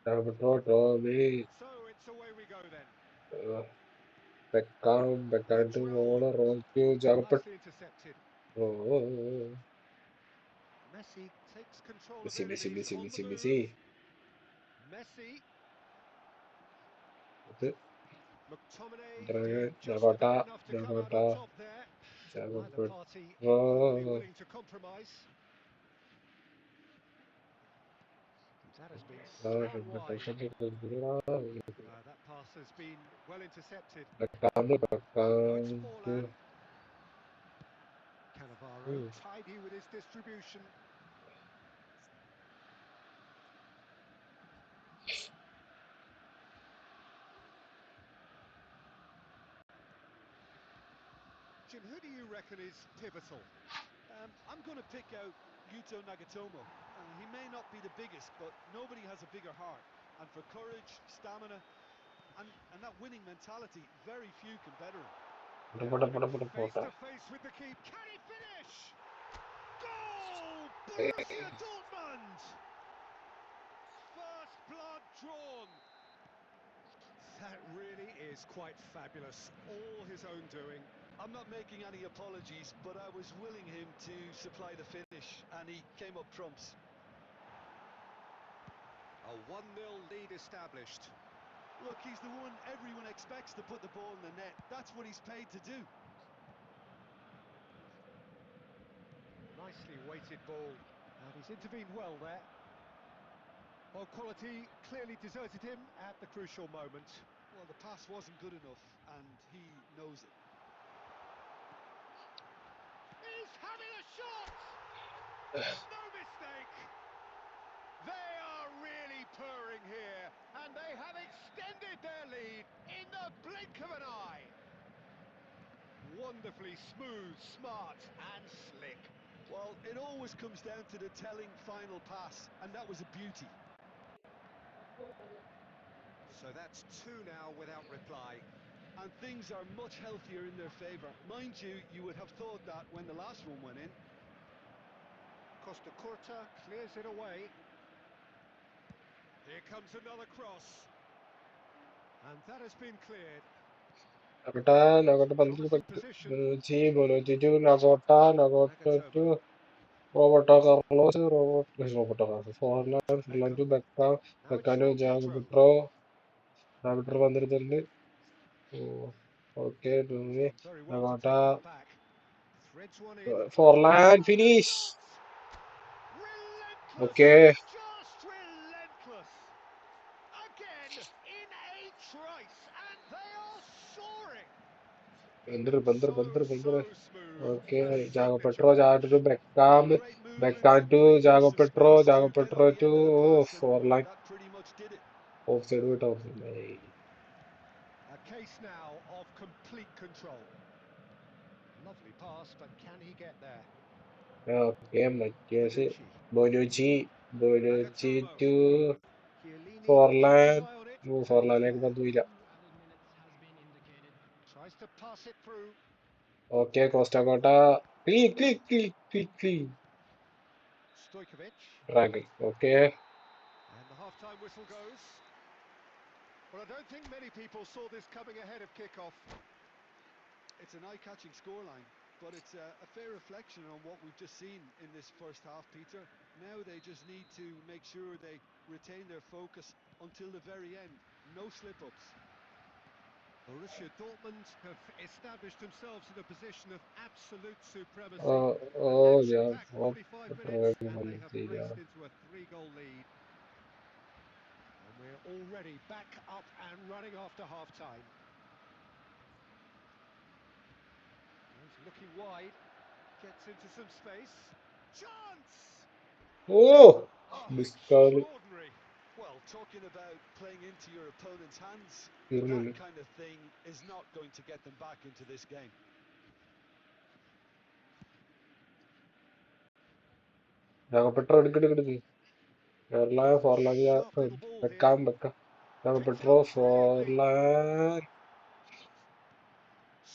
So it's away we go then. Beccano Pedro, vola Ronchio Jarpet. nicely intercepted. Oh, Messi takes control of Messi, Messi, enemies Messi, on the Messi, move. Messi. Messi, Itu McTominay did Dragon, just about Dakota, enough to come out on Dakota, top there. Neither Jarpet. party overly Oh, willing to compromise. That has been slammed wide. That pass has been well intercepted. Nice forehand. Cannavaro tidy with his distribution. Jim, who do you reckon is pivotal? I'm going to pick out Yuto Nagatomo. He may not be the biggest, but nobody has a bigger heart. And for courage, stamina, and that winning mentality, very few can better him. Face to face with the keeper. Can he finish? Goal! Borussia Dortmund! First blood drawn. That really is quite fabulous. All his own doing. I'm not making any apologies, but I was willing him to supply the finish, and he came up trumps. A 1-0 lead established. Look, he's the one everyone expects to put the ball in the net. That's what he's paid to do. Nicely weighted ball. And he's intervened well there. Well, quality clearly deserted him at the crucial moment. Well, the pass wasn't good enough, and he knows it. He's having a shot! No mistake! They are really purring here, and they have extended their lead in the blink of an eye. Wonderfully smooth, smart, and slick. Well, it always comes down to the telling final pass, and that was a beauty. So that's two now without reply. And things are much healthier in their favour. Mind you, you would have thought that when the last one went in. Costa Curta clears it away. Here comes another cross. And that has been cleared. Nagota Promising position. Nagatomo. Roberto Carlos, Forlan Beckham. to Beckham, Now it's Beckham to Joao Jago Pedro. Petro, വന്നിരുന്നുണ്ട്. Okay, Done very well to take Nagota, that back. Threads one in. Forlan What a finish. shot! Relentless! Okay, Just relentless! Again in a trice, and they are soaring. So smooth and Okay, Jago signature Petro, finish. Jago to Beckham, Great movement, Beckham to great Jago use of Petro, space Jago to get on Petro the to end of the pass, and Forlan. that pretty much did it. Offside with offside. A case now of complete control. Lovely pass, but can he get there? Okay, Matias, Bonucci. Bonucci Nagatomo. to Chiellini keeps his Forlan. eye on it. And Forlan there. 2 Added minutes has been indicated. Tries to pass it through. Okay, Costa Gota. Click. Stojkovic. Dragon. Okay. And the half-time whistle goes. Well, I don't think many people saw this coming ahead of kickoff. It's an eye-catching scoreline, but it's a fair reflection on what we've just seen in this first half, Peter. Now they just need to make sure they retain their focus until the very end. No slip-ups. Borussia Dortmund have established themselves in a position of absolute supremacy. An Yeah. action-packed Hope 45 minutes, Dragon and they have yeah. raced into a 3-goal lead. And we're already back up and running after half-time. He's looking wide, gets into some space. Chance! Oh, Oh, Biscal. extraordinary. Well, talking about playing into your opponent's hands, that Irmini. kind of thing is not going to get them back into this game. Jago Petro എടുക്ക്. Forlan, yeah. Sharp little ball here. Beckham. Jago Picked Petro, out brilliantly. Forlan.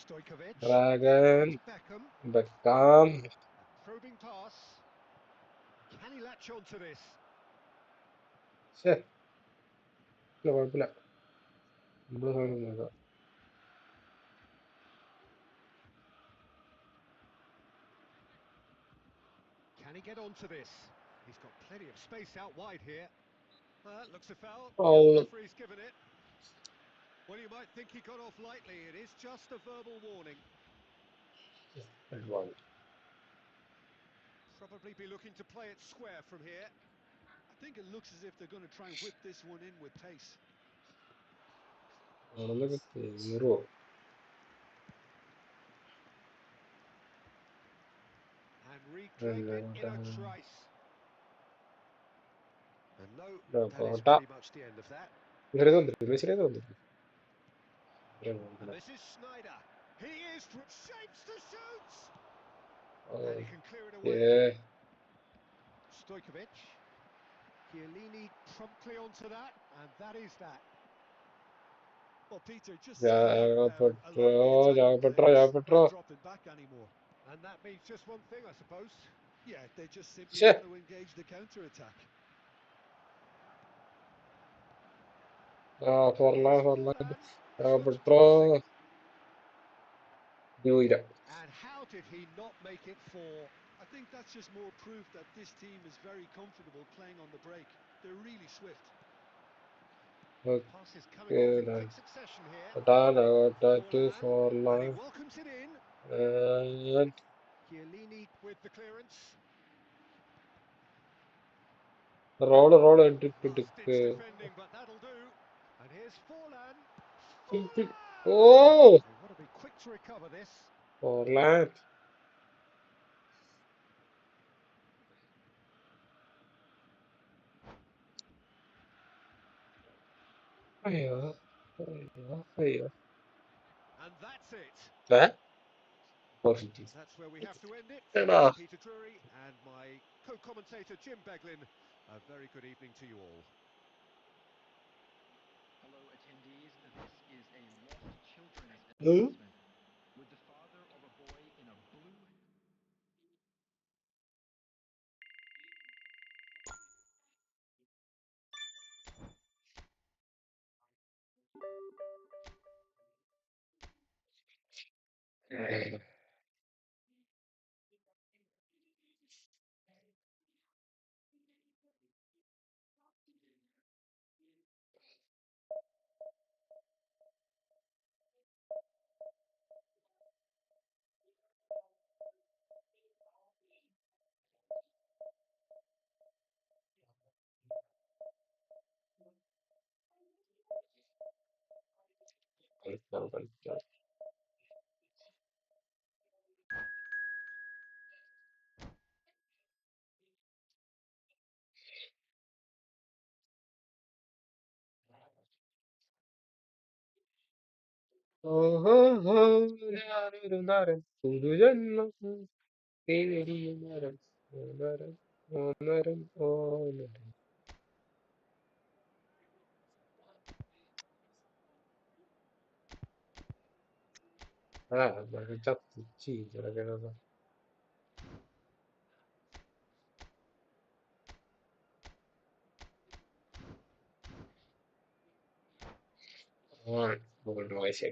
Stojkovic. Dragon. Here's Beckham. Beckham. A probing pass. Can he latch on to this? ശ്ശേ, ഇല്ല, കുഴപ്പമില്ല. എന്തോ സാധനം നോക്കാം. Can he get onto this? He's got plenty of space out wide here. Looks a foul. Yeah, the Oh, referee's given it. Well, you might think he got off lightly. It is just a verbal warning. advanced. Probably be looking to play it square from here. think it looks as if they're going to try and whip this one in with pace. ആണെന്നൊക്കെ കേറുവോ? And reclaimed it in a trice. And no, that is Potta pretty much the end of that. ശരിയാ തോന്നില്ല ശരിയാ തോന്നില്ല. And this is Snyder. He is shapes to shoot. And he can clear it away. Stojkovic. Chiellini promptly onto that, and that is that. Well, Peter, just sadly, a lot of the attacking players aren't dropping back anymore. And that means just one thing, I suppose. Yeah, they just simply want to engage the counter-attack. And how did he not make it 4? I think that's just more proof that this team is very comfortable playing on the break. They're really swift. Passes coming off in quick succession here. And he welcomes it in. Chiellini with the clearance. Roll. Last-ditch defending, but that'll do. And here's Forlan. Oh! They want to be quick to recover this. Forlan. Ayo. And that's it. That? That's where we have to end it. Eടാ. I'm Peter Drury and my co-commentator Jim Beglin. A very good evening to you all. Hello, attendees. This is a lost children's announcement. Would the father of a boy in a blue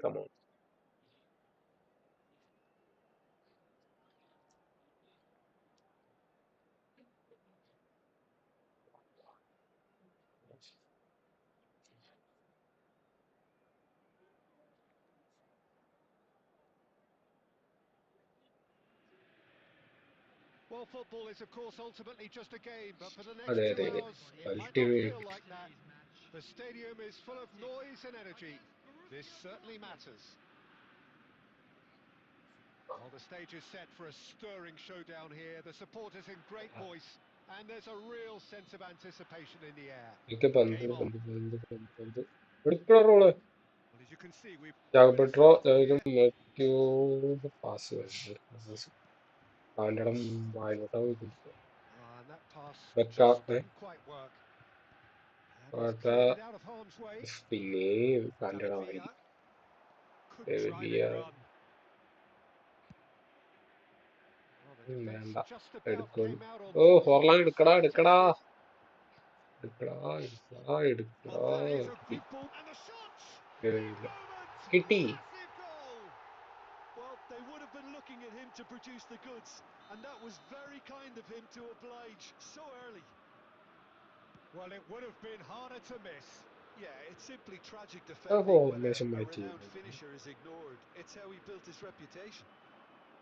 Come on. Well, football is, of course, ultimately just a game, but for the next അതെ 2 അതെ അതെ hours, it might not ultimate. feel like that. The stadium is full of noise and energy. This certainly matters. Well, the stage is set for a stirring showdown here. The supporters in great voice, and there's a real sense of anticipation in the air. Game on. എടുക്കണ Raul Well, as you can see, we've already ജാഗപ്പെട്ടോ started here. Pass അവൻ്റെ ഇടം വായിലോട്ടാ പോയി കുടിക്കുക And that pass വെക്കാം just didn't quite work. And he's പാട്ട cleared it out of harm's way. പിന്നെയും അവൻ്റെ David ഇടം Villa വായി could drive വലിയ it run. Well, the defence വേണ്ട just about എടുക്കും came out on ഓ top. ഫോർലാൻ So എടുക്കടാ എടുക്കടാ contested. എടുക്കടാ Well, that is a കിട്ടി good ball. And the shot! Big കേറിയില്ല moment! കിട്ടി Massive goal! Well, they would have been looking at him to produce the goods, and that was very kind of him to oblige so early. Well, it would have been harder to miss. Yeah, it's simply tragic defending when formation a മാറ്റി renowned finisher is ignored. It's how he built his reputation.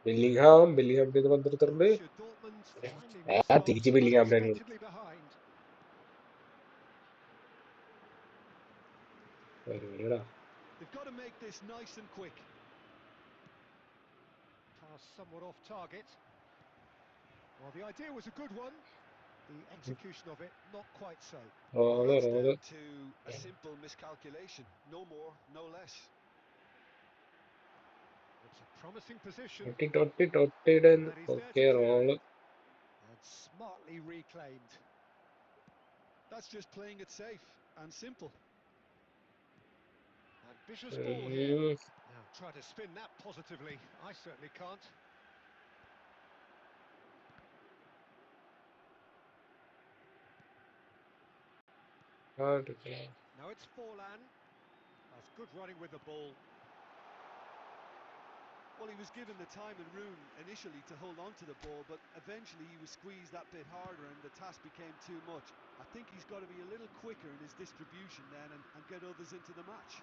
Bellingham ചെയ്ത് പന്തെടുത്തിട്ടുണ്ട് Borussia Dortmund finding themselves തിരിച്ച് ബെല്ലിംഗ്ഹാമിനാണ് unexpectedly behind. They've got to make this nice and quick. Pass somewhat off target. Well, the idea was a good one. The execution of it, not quite so. Well, that's down to a simple miscalculation. No more, no less. It's a promising position. Then That he's there to okay, clear it. roll. And smartly reclaimed. That's just playing it safe and simple. Ambitious ball here. Now try to spin that positively. I certainly can't. Now it's Forlan. That's good running with the ball. Well, he was given the time and room initially to hold on to the ball, but eventually he was squeezed that bit harder and the task became too much. I think he's got to be a little quicker in his distribution then and get others into the match.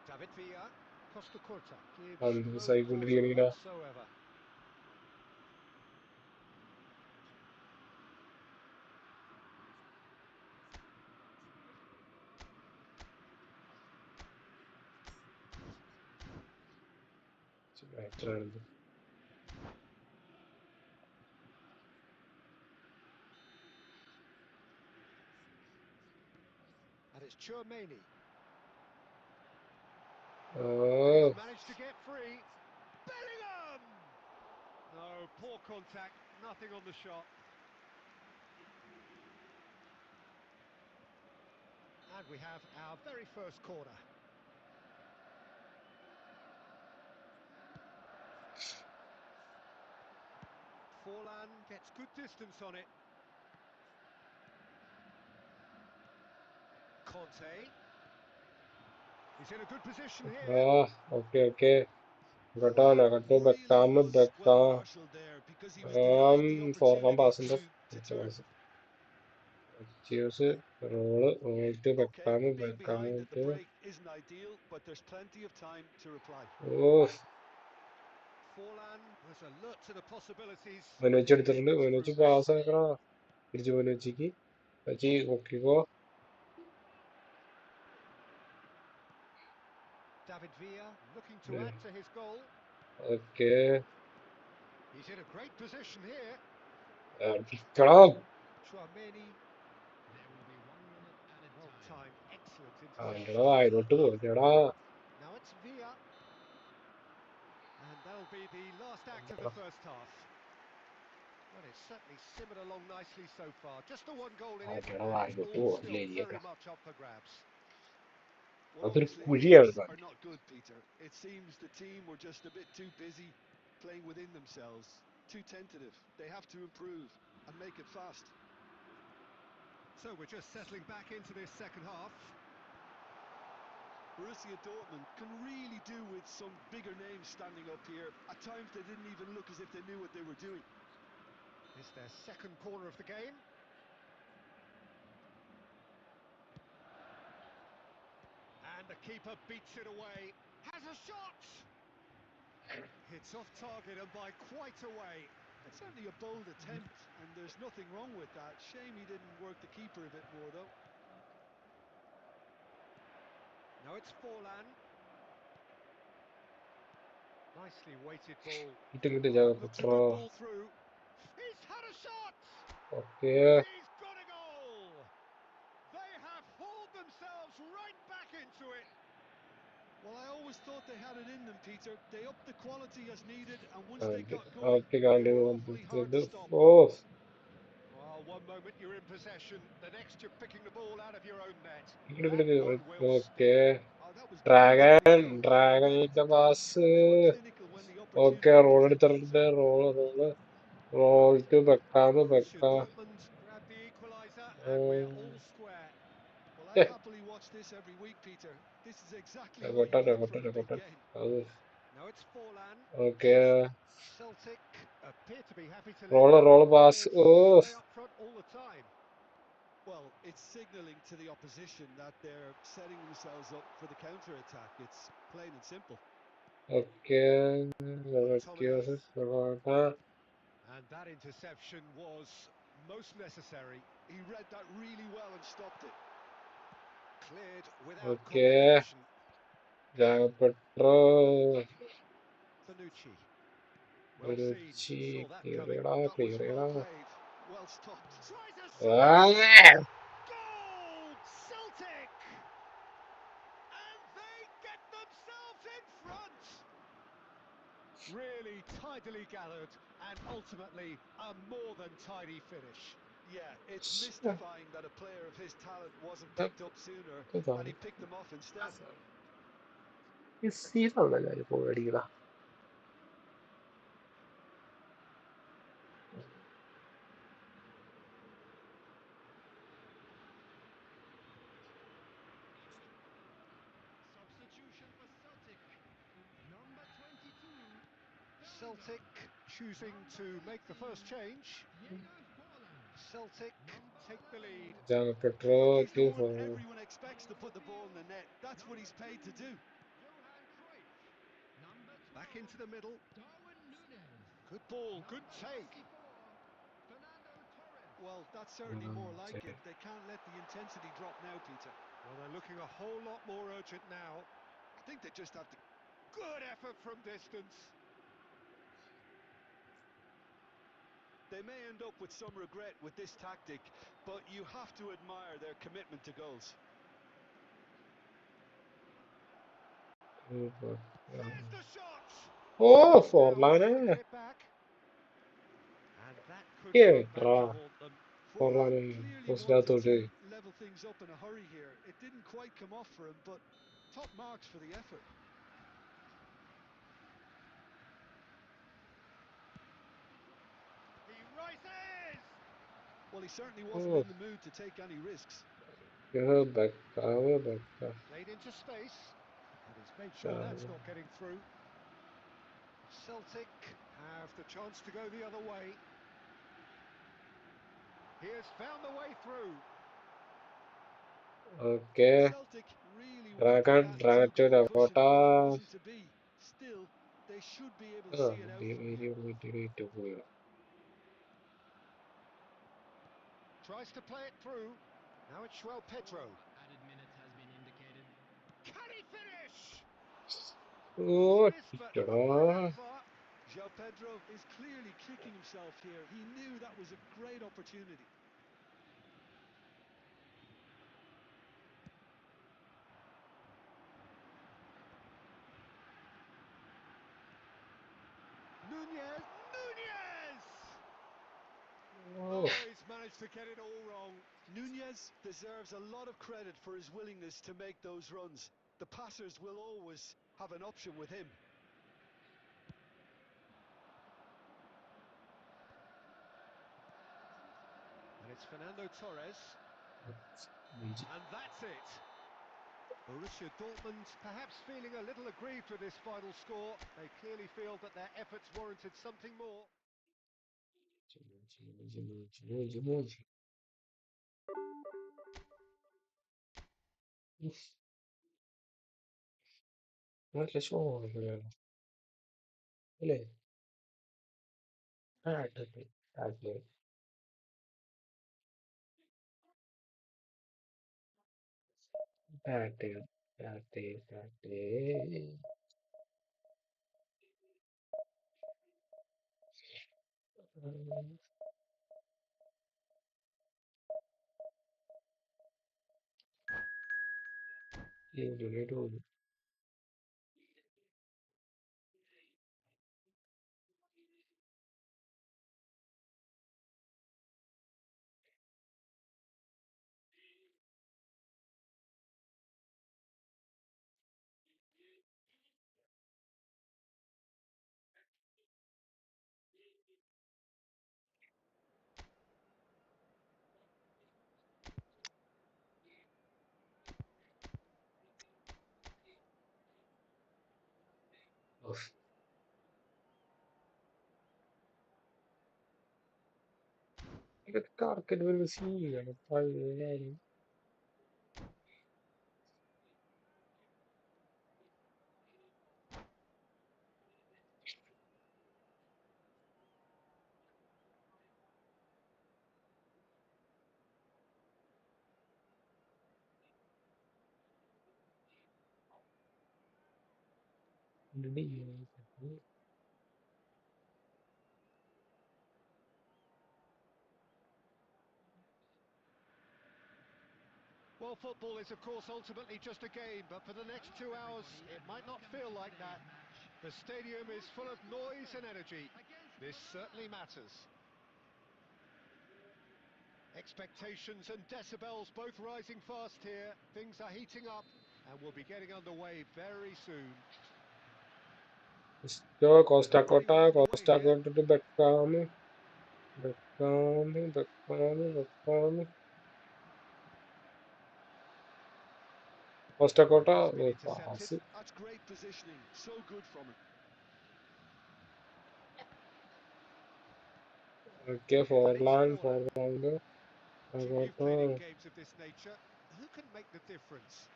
David Villa. Costa Curta gives And no say good quarter Lina. whatsoever. And it's Chouameni. And he's managed to get free. Bellingham! No, poor contact, nothing on the shot. And we have our very first corner. Forlan gets good distance on it. Conte. He's in a good position here. Okay. Well, Got that to really was well back. marshaled there because he was denied the For one opportunity pass to turn. Cheers, roll to Okay, being back behind at the to. break isn't ideal, but there's plenty of time to reply. Oh, Forlan was alert to the possibilities. when you And he check able to pass, progress. okay, David Villa looking to add to his goal. okay. He's in a great position here. Come. Chouameni. There will be 1 minute added Well time. timed, excellent And interception. I don't know. Now it's Villa. And that'll be the last act of the first half. Well, it's certainly simmered along nicely so far. Just the one goal in it, and it's all still very much up for grabs. Well, Aതൊരു obviously കുഴിയാണ് things are not good, Peter. It seems the team were just a bit too busy playing within themselves, too tentative. They have to improve and make it fast. So we're just settling back into this second half. Borussia Dortmund can really do with some bigger names standing up here. At times they didn't even look as if they knew what they were doing. It's their second corner of the game. And the keeper beats it away. Has a shot! It's off target and by quite a way. It's certainly a bold attempt, and there's nothing wrong with that. Shame he didn't work the keeper a bit more, though. Now it's Forlan. Nicely weighted ball. Looks a good ball through. He's had a shot! Okay. He's got a goal! They have hauled themselves right back into it. Well, I always thought they had it in them, Peter. They upped the quality as needed, and once they Okay, got going, they were awfully hard to stop. Oh, Well, one moment you're in possession, the next you're picking the ball out of your own net. That one will stick. okay. Oh, that was great study Dragon, from the Dragon defence. the pass. They were clinical when the Okay, opportunity roll it, presented itself. roll to Borussia Beckham. Dortmund grab the equaliser, and we're Um, all square. Well, I'd yeah, happily watch this every week, Peter. This is exactly I what you got want from a big it. game. Now it's Forlan. Okay, Celtic appear to be happy to let their roll young pass. players Oh, stay up front all the time. Well, it's signalling to the opposition that they're setting themselves up for the counter-attack. It's plain and simple. okay. McTominay. Okay, And that interception was most necessary. He read that really well and stopped it. Cleared without Oke, complication. jangan petrol. Bonucci. Well seen. Luci, Saw that coming. Pirela, That was well Pirela. played. Well stopped. Tries a shot. Ah! Goal! Celtic! And they get themselves in front! Really tidily gathered and ultimately a more than tidy finish. Yeah, it's mystifying that a player of his talent wasn't picked up sooner and he picked them off instead. Sì, non è poverina. Substitution for Celtic. Number 22. Celtic choosing to make the first change. Celtic take the lead. Jangan petrol, He's the please. one everyone expects to put the ball in the net. That's what he's paid to do. Johan Cruyff. Number 12. Back into the middle. Darwin Núñez. Good ball, good Number take. 64. Fernando Torres. Well, that's certainly more like it. They can't let the intensity drop now, Peter. Well, they're looking a whole lot more urgent now. I think they just have to. Good effort from distance. They may end up with some regret with this tactic, but you have to admire their commitment to goals. Fires the shot. Oh, Now trying to Forlane. get it back. And that could come back to Pietra. haunt them. Forlan Forlane. clearly wanted to Postdato level things up in a hurry here. It didn't quite come off for him, but top marks for the effort. He rises. Well, he certainly wasn't Oh, in the mood to take any risks. back. Played into space. And he's made sure that's not getting through. Celtic have the chance to go the other way. He has found the way through. Oke. Celtic really wanted Dragon, that Dragon to two-goal the cushion, but it water. wasn't to be. Still, they should be able to Oh, see it out from here. Tries to play it through. Now it's João Pedro. Added minute has been indicated. Can he finish? He's Oh, missed, but not by that Titra. far. João Pedro is clearly kicking himself here. He knew that was a great opportunity. Núñez. Núñez! Oh, Oh, he's managed to get it all wrong. Núñez deserves a lot of credit for his willingness to make those runs. The passers will always have an option with him. And it's Fernando Torres. And that's it. Borussia Dortmund perhaps feeling a little aggrieved with this final score. They clearly feel that their efforts warranted something more. Guarda solo quello. Lì. Guardati, guardi. Guardi, guardi, guardi. Io direi tu. Che cacchio dove sia? Non fai vedere. Well, football is, of course, ultimately just a game, but for the next 2 hours, it might not feel like that. The stadium is full of noise and energy. This certainly matters. Expectations and decibels both rising fast here. Things are heating up, and we'll be getting underway very soon. Yo, Costa Getting them Cota, underway Costa here. Cota to Beckham, Beckham, Beckham, Beckham. Costa Cota, Has been oh, intercepted. pass. That's great positioning. So good from him. Okay, And it's Forlan, Forlan. Forlan. Jim, you've played in Agota, games of this nature. Who can make the difference?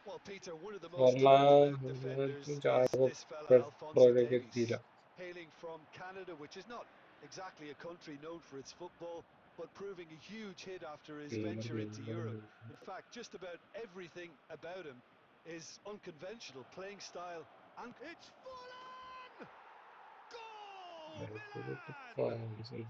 Well, Peter, one of the most talked Forlan, about Forlan. defenders is Jago this fella, per Alphonso project Davies, ettila. hailing from Canada, which is not exactly a country known for its football, but proving a huge hit after his venture into Europe. In fact, just about everything about him is unconventional, playing style and... It's Forlan! Goal! Milan!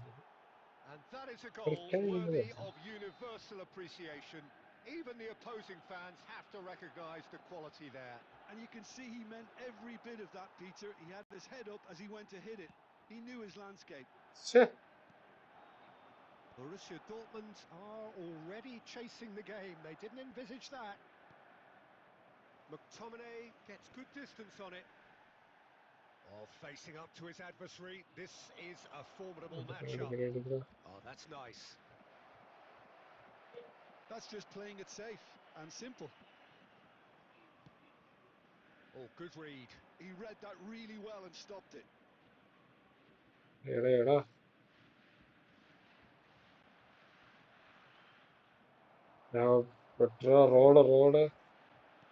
And that is a goal worthy of universal appreciation. Even the opposing fans have to recognise the quality there. And you can see he meant every bit of that, Peter. He had his head up as he went to hit it. He knew his landscape. Borussia Dortmund are already chasing the game. They didn't envisage that. McTominay gets good distance on it. While facing up to his adversary, this is a formidable matchup. Oh, that's nice. That's just playing it safe and simple. Oh, good read. He read that really well and stopped it. Eda. Now, road.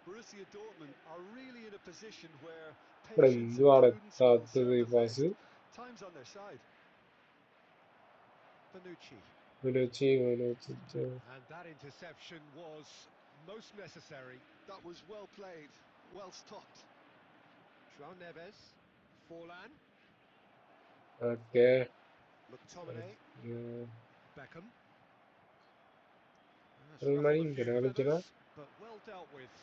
Borussia Dortmund are really in a position where But patience and എന്തുവാണ് prudence will serve ഈ them pass best. Time's on their side. Bonucci. വിളിച്ച് And that interception was most necessary. That was well played, well stopped. João Neves. Forlan. Okay McTominay. Beckham. That's ഒരു ruffled money a few കളിക്കണ feathers, but well dealt with.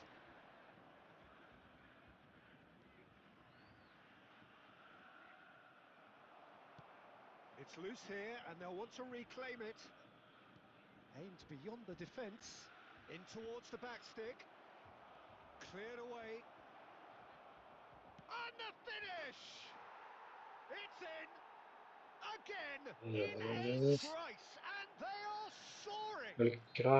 It's loose here, and they'll want to reclaim it. Aimed beyond the defence. In towards the back stick. Cleared away. And the finish! It's in! Again! In a trice! And they are soaring! കളിക്കടാ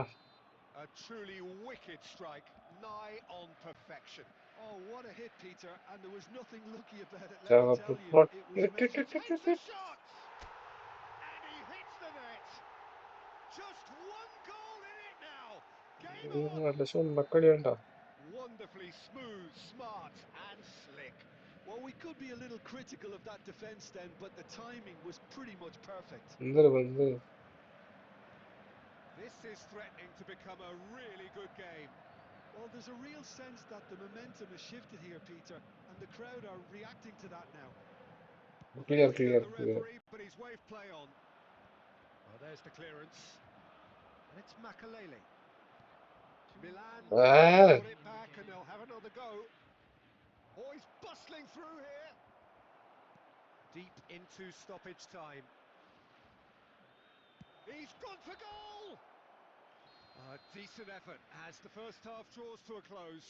A truly wicked strike, nigh on perfection. Oh, what a hit, Peter, and there was nothing lucky about it, let me tell you. It was amazing. Takes a shot! And he hits the net! Just one goal in it now! Game on! മക്കളി ഉണ്ടോ Wonderfully smooth, smart and slick. Well, we could be a little critical of that defence then, but the timing was pretty much perfect. എന്ത് This is threatening to become a really good game. Well, there's a real sense that the momentum has shifted here, Peter, and the crowd are reacting to that now. Looking at the referee, but he's waved play on. Well, there's the clearance. And it's Makalele. Milan got it back and they'll have another go. Oh, he's bustling through here. Deep into stoppage time. He's gone for goal! A decent effort as the first half draws to a close.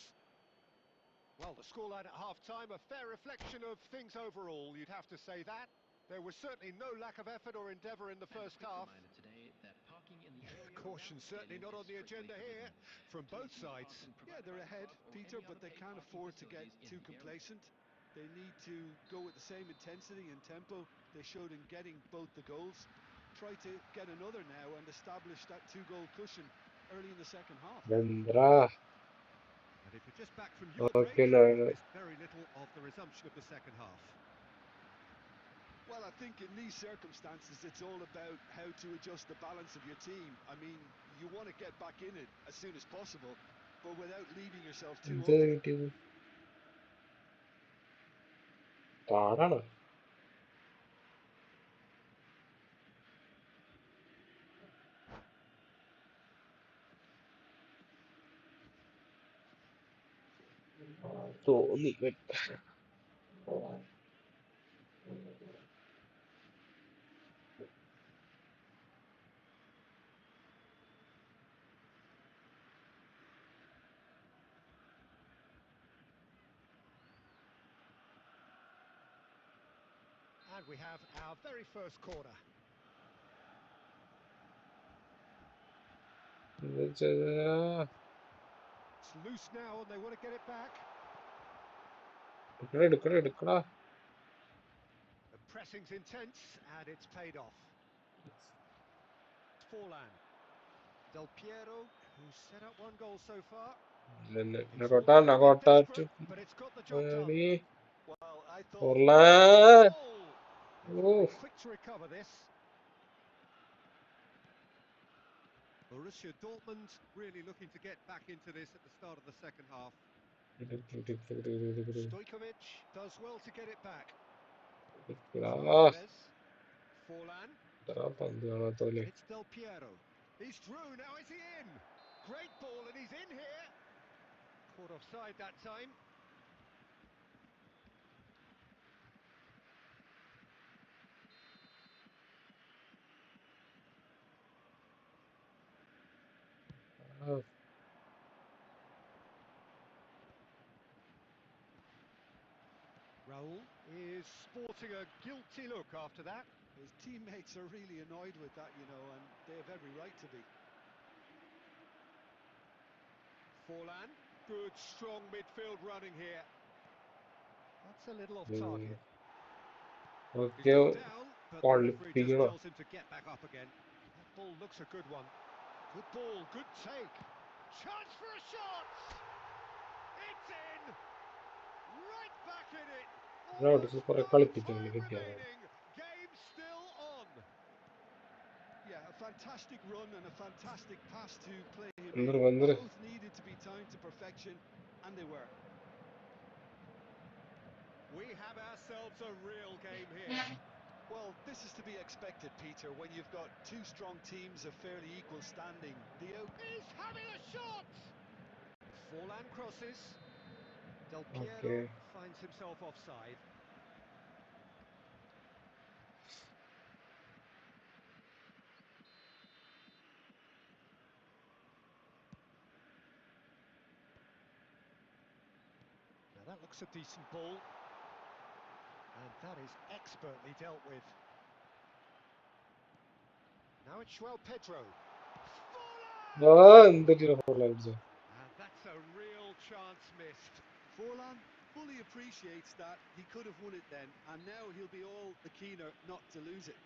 Well, the scoreline at half-time, a fair reflection of things overall, you'd have to say that. There was certainly no lack of effort or endeavour in the first half. Caution certainly not on the agenda here from both sides. Yeah, they're ahead, Peter, but they can't afford to get too complacent. They need to go with the same intensity and tempo they showed in getting both the goals. Try to get another now and establish that two-goal cushion early in the second half. And if you're just back from your break, Okay, you've no. missed very little of the resumption of the second half. Well, I think in these circumstances, it's all about how to adjust the balance of your team. I mean, you want to get back in it as soon as possible, but without leaving yourself too open. പാടാണ്. തോന്നി And we have our very first corner. It's It's loose now and they want to get it back. എടുക്കടാ. The pressing's intense and it's paid off. Forlan. Del Piero, who's set up one goal so far. It's all looking a bit desperate, but it's got the job done. Well, I thought... Forlan. Oh! They've got to be quick to recover this. Borussia Dortmund really looking to get back into this at the start of the second half. Stojkovic does well to get it back. Fernandez. Forlan. It's Del Piero. He's through, now is he in? Great ball and he's in here. Caught offside that time. Raul is sporting a guilty look after that. His teammates are really annoyed with that, you know, and they have every right to be. Forlan, good strong midfield running here. That's a little off target. He's gone down, but the referee just tells him to get back up again. That ball looks a good one. Good ball, good take. Chance for a shot! It's in! Right back in it! Almost 5 time remaining. Game still on. Yeah, a fantastic run and a fantastic pass to play him in. Both needed to be timed to perfection, and they were. We have ourselves a real game here. Well, this is to be expected, Peter, when you've got two strong teams of fairly equal standing. He's having a shot! Forlan crosses. Del Piero finds himself offside. Now that looks a decent ball. And that is expertly dealt with. Now it's João Pedro. Forlan! And that's a real chance missed. Forlan fully appreciates that. He could have won it then, and now he'll be all the keener not to lose it.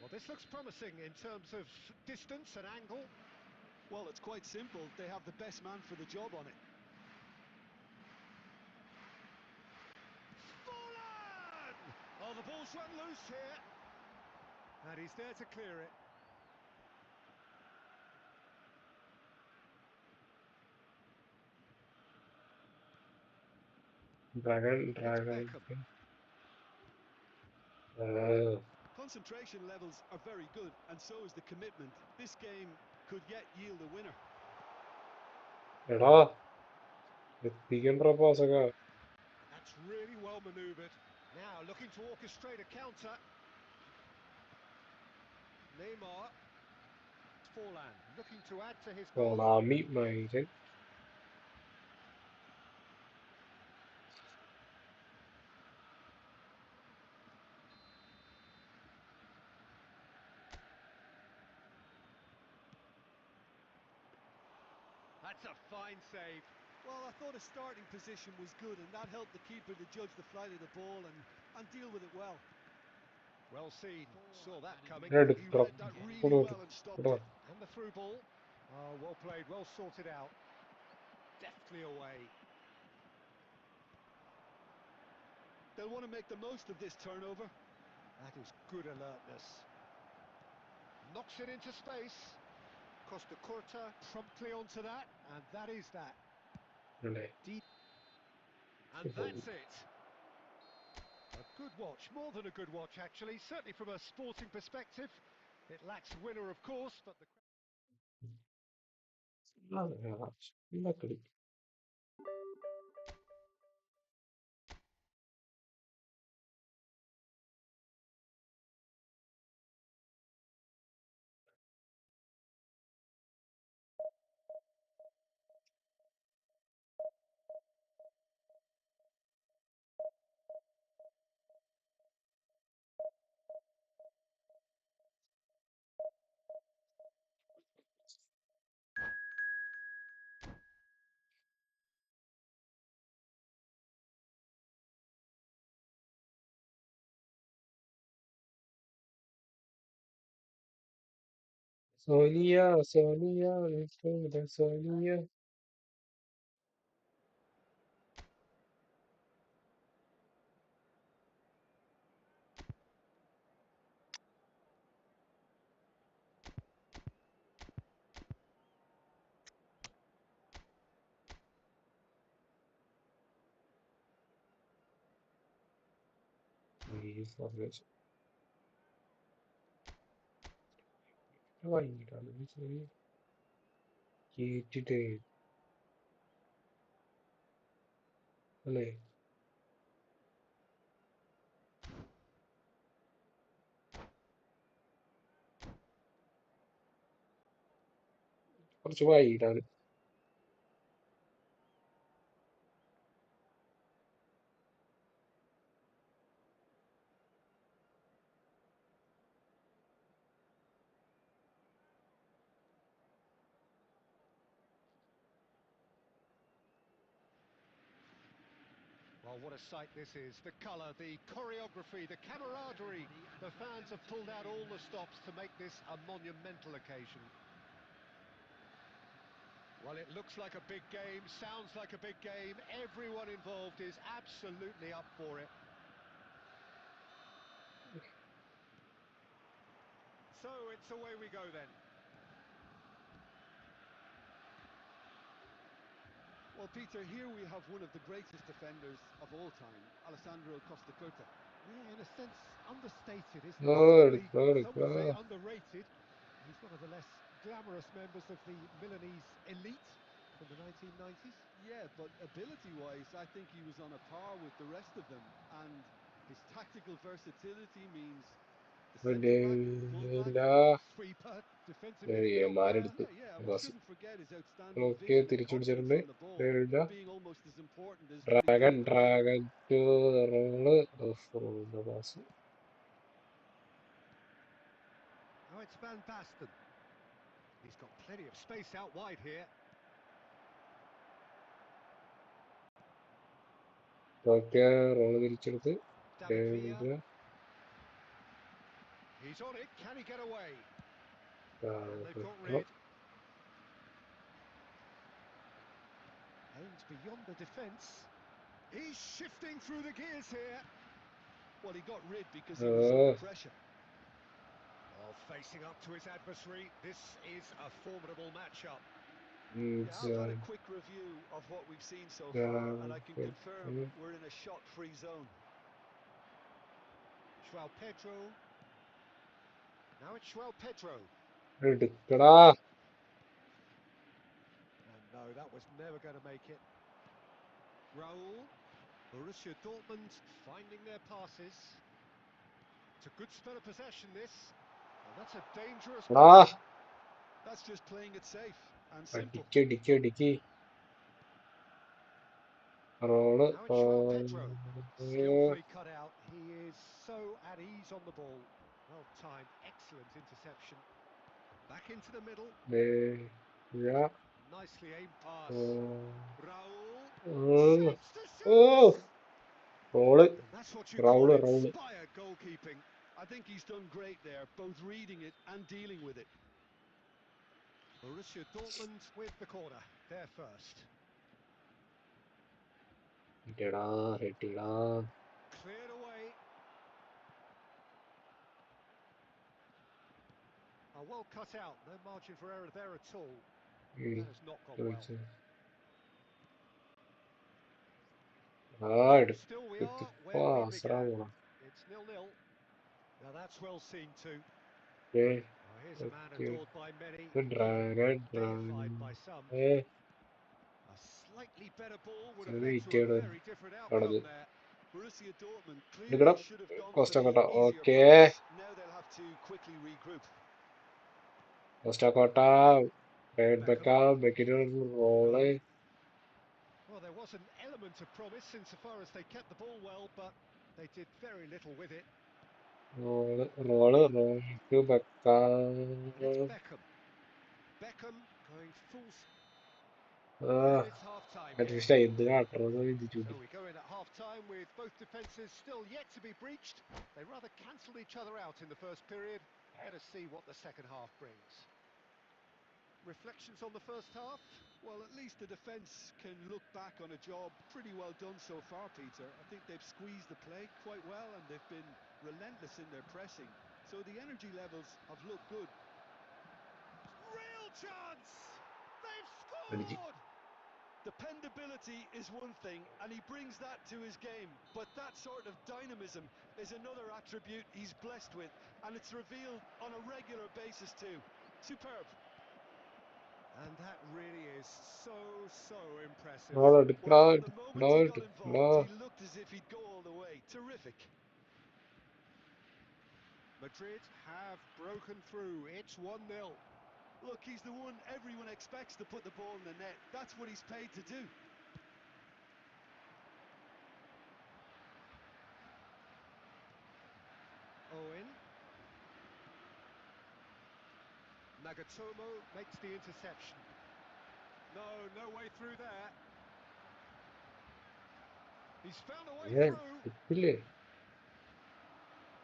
Well, this looks promising in terms of distance and angle. Well, it's quite simple. They have the best man for the job on it. Forlan! Oh, the ball's run loose here. And he's there to clear it. Dragon. Concentration levels are very good, and so is the commitment. This game could yet yield a winner. That's really well manoeuvred. Now looking to orchestrate a counter. Neymar. Forlan looking to add to his goal. That's a fine save. Well, I thought his starting position was good, and that helped the keeper to judge the flight of the ball and deal with it well. Well seen. Saw that coming. He read that really well and stopped it. And the through ball. Oh, well played, well sorted out. Deftly away. They'll want to make the most of this turnover. That is good alertness. Knocks it into space. Costa Curta promptly onto that, and that is that. അല്ലേ Deep. And that's it. A good watch, more than a good watch actually, certainly from a sporting perspective. It lacks winner, of course, but the... എല്ലാ കളി സോനിയ സോനിയ സോനിയ വാങ്ങിട്ടാണ് കേട്ടിട്ടേ അല്ലേ കുറച്ച് വൈകിട്ടാണ് Well, what a sight this is. The colour, the choreography, the camaraderie. The fans have pulled out all the stops to make this a monumental occasion. Well, it looks like a big game, sounds like a big game. Everyone involved is absolutely up for it. So it's away we go then. Well, Peter, here we have one of the greatest defenders of all time, Alessandro Costa Curta. Yeah, in a sense, understated, isn't he? Certainly, എടുക്ക some would എടുക്ക say underrated. He's one of the less glamorous members of the Milanese elite from the 1990s. Yeah, but ability-wise, I think he was on a par with the rest of them. And his tactical versatility means the centre-back, full-back, Sweeper, defensive midfield player. മാരെടുത്ത് yeah, and we shouldn't forget his outstanding okay vision and തിരിച്ചു confidence പിടിച്ചിട്ടുണ്ട് on the ball, being almost as important as the dragon physical ability. Dragon to Raul റോളിന്റെ pass Now it's Van Basten. He's got plenty of space out wide here. Okay Raul തിരിച്ചെടുത്ത് David Villa. He's on it. Can he get away? And they've got rid. Aimed beyond the defence. He's shifting through the gears here. Well, he got rid because he was under pressure. Well, facing up to his adversary, this is a formidable matchup. Yeah, I've had a quick review of what we've seen so far, and I can confirm we're in a shot-free zone. João Pedro. Now it's João Pedro. എടുക്കടാ And no, that was never going to make it. Raul. Borussia Dortmund finding their passes. It's a good spell of possession, this. And that's a dangerous ball. That's just playing it safe and simple. അടിക്കടിക്കടിക്ക് Raul Now it's João Pedro. Skillfully cut out. He is so at ease on the ball. Well timed, excellent interception. Back into the middle. Nicely aimed pass. Raul shapes to shoot. Raul And that's what you call Raul Raul inspired goalkeeping. I think he's done great there, both reading it and dealing with it. Borussia Dortmund with the corner. They're first. ഇടടാ ഹെട്ടിടാ Cleared away. A well cut out, no margin for error there at all. Hmm. That has not gone well. Good. Hard. Still we With the are where we pass, began. Ramona. It's 0-0. Now that's well seen too. Okay. Oh, here's a man Okay. adored by many, Good even run. Good deified run. by some. Eh. A slightly better ball would have led Wait. to a very different outcome there. Borussia Dortmund clearly Nikada. should have gone for Costa the Costa. easier Okay. pass. Now they'll have to quickly regroup. Costa Costa. Right back Beckham, up. Make it a roll. Raul. Well, there was an element of promise insofar as they kept the ball well, but they did very little with it. Roll. Roll. Roll. To back And it's up. Beckham. Beckham going full... Ah. And it's half-time At here. least I did not roll the So Judy. we go in at half-time with both defences still yet to be breached. They rather cancelled each other out in the first period. Let us see what the second half brings. Reflections on the first half? Well, at least the defence can look back on a job pretty well done so far, Peter. I think they've squeezed the play quite well and they've been relentless in their pressing. So the energy levels have looked good. Real chance! They've Magic. scored! Dependability is one thing, and he brings that to his game. But that sort of dynamism is another attribute he's blessed with, and it's revealed on a regular basis too. Superb. And that really is so impressive. Roll it. Well, from Roll the it. moment he Roll got it. involved, Roll. he looked as if he'd go all the way. Terrific. Madrid have broken through. It's 1-0. Look, he's the one everyone expects to put the ball in the net. That's what he's paid to do. Owen. Nagatomo makes the interception. No way through there. He's found a way Yeah. through. Quickly.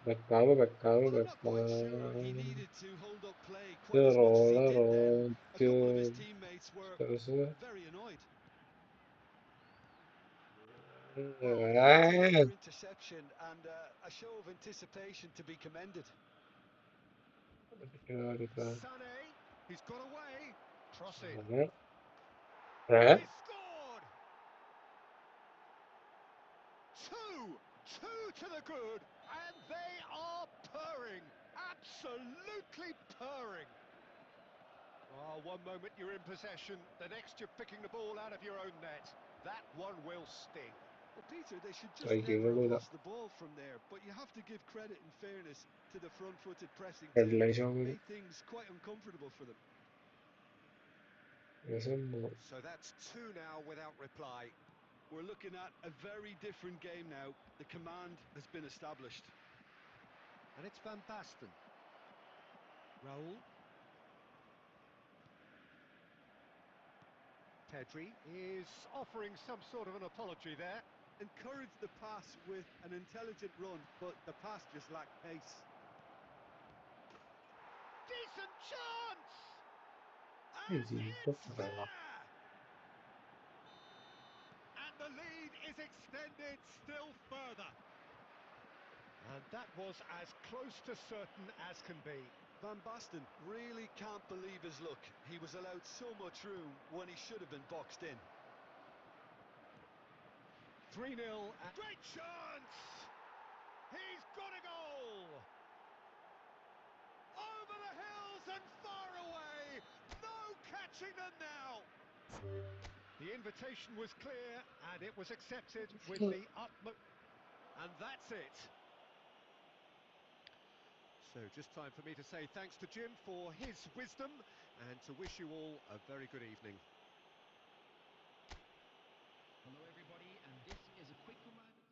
Back up. Back Well, up. I'm Back not quite sure he up. needed to hold up play quite as much as he Roll. did then. Roll. A couple of his To. teammates were very annoyed. Well, he cleared their interception and a show of anticipation to be commended. Sané. He's got away. Cross in. Right. He scored! Two to the good, and they are purring. Absolutely purring. Oh, one moment you're in possession, the next you're picking the ball out of your own net. That one will sting. Well, Peter, they should just Strike never have even lost the ball from there, but you have to give credit and fairness to the front-footed pressing too. headline. Made things quite uncomfortable for them. Yes, So that's two now without reply. We're looking at a very different game now. The command has been established. And it's Van Basten. Raul. Pedri is offering some sort of an apology there. Encouraged the pass with an intelligent run, but the pass just lacked pace. Decent chance! And easy. it's there! And the lead is extended still further. And that was as close to certain as can be. Van Basten really can't believe his luck. He was allowed so much room when he should have been boxed in. 3-0. Great chance! He's got a goal! Over the hills and far away! No catching them now! The invitation was clear and it was accepted with the utmost... And that's it. So just time for me to say thanks to Jim for his wisdom and to wish you all a very good evening. Hello, everybody, and this is a quick reminder.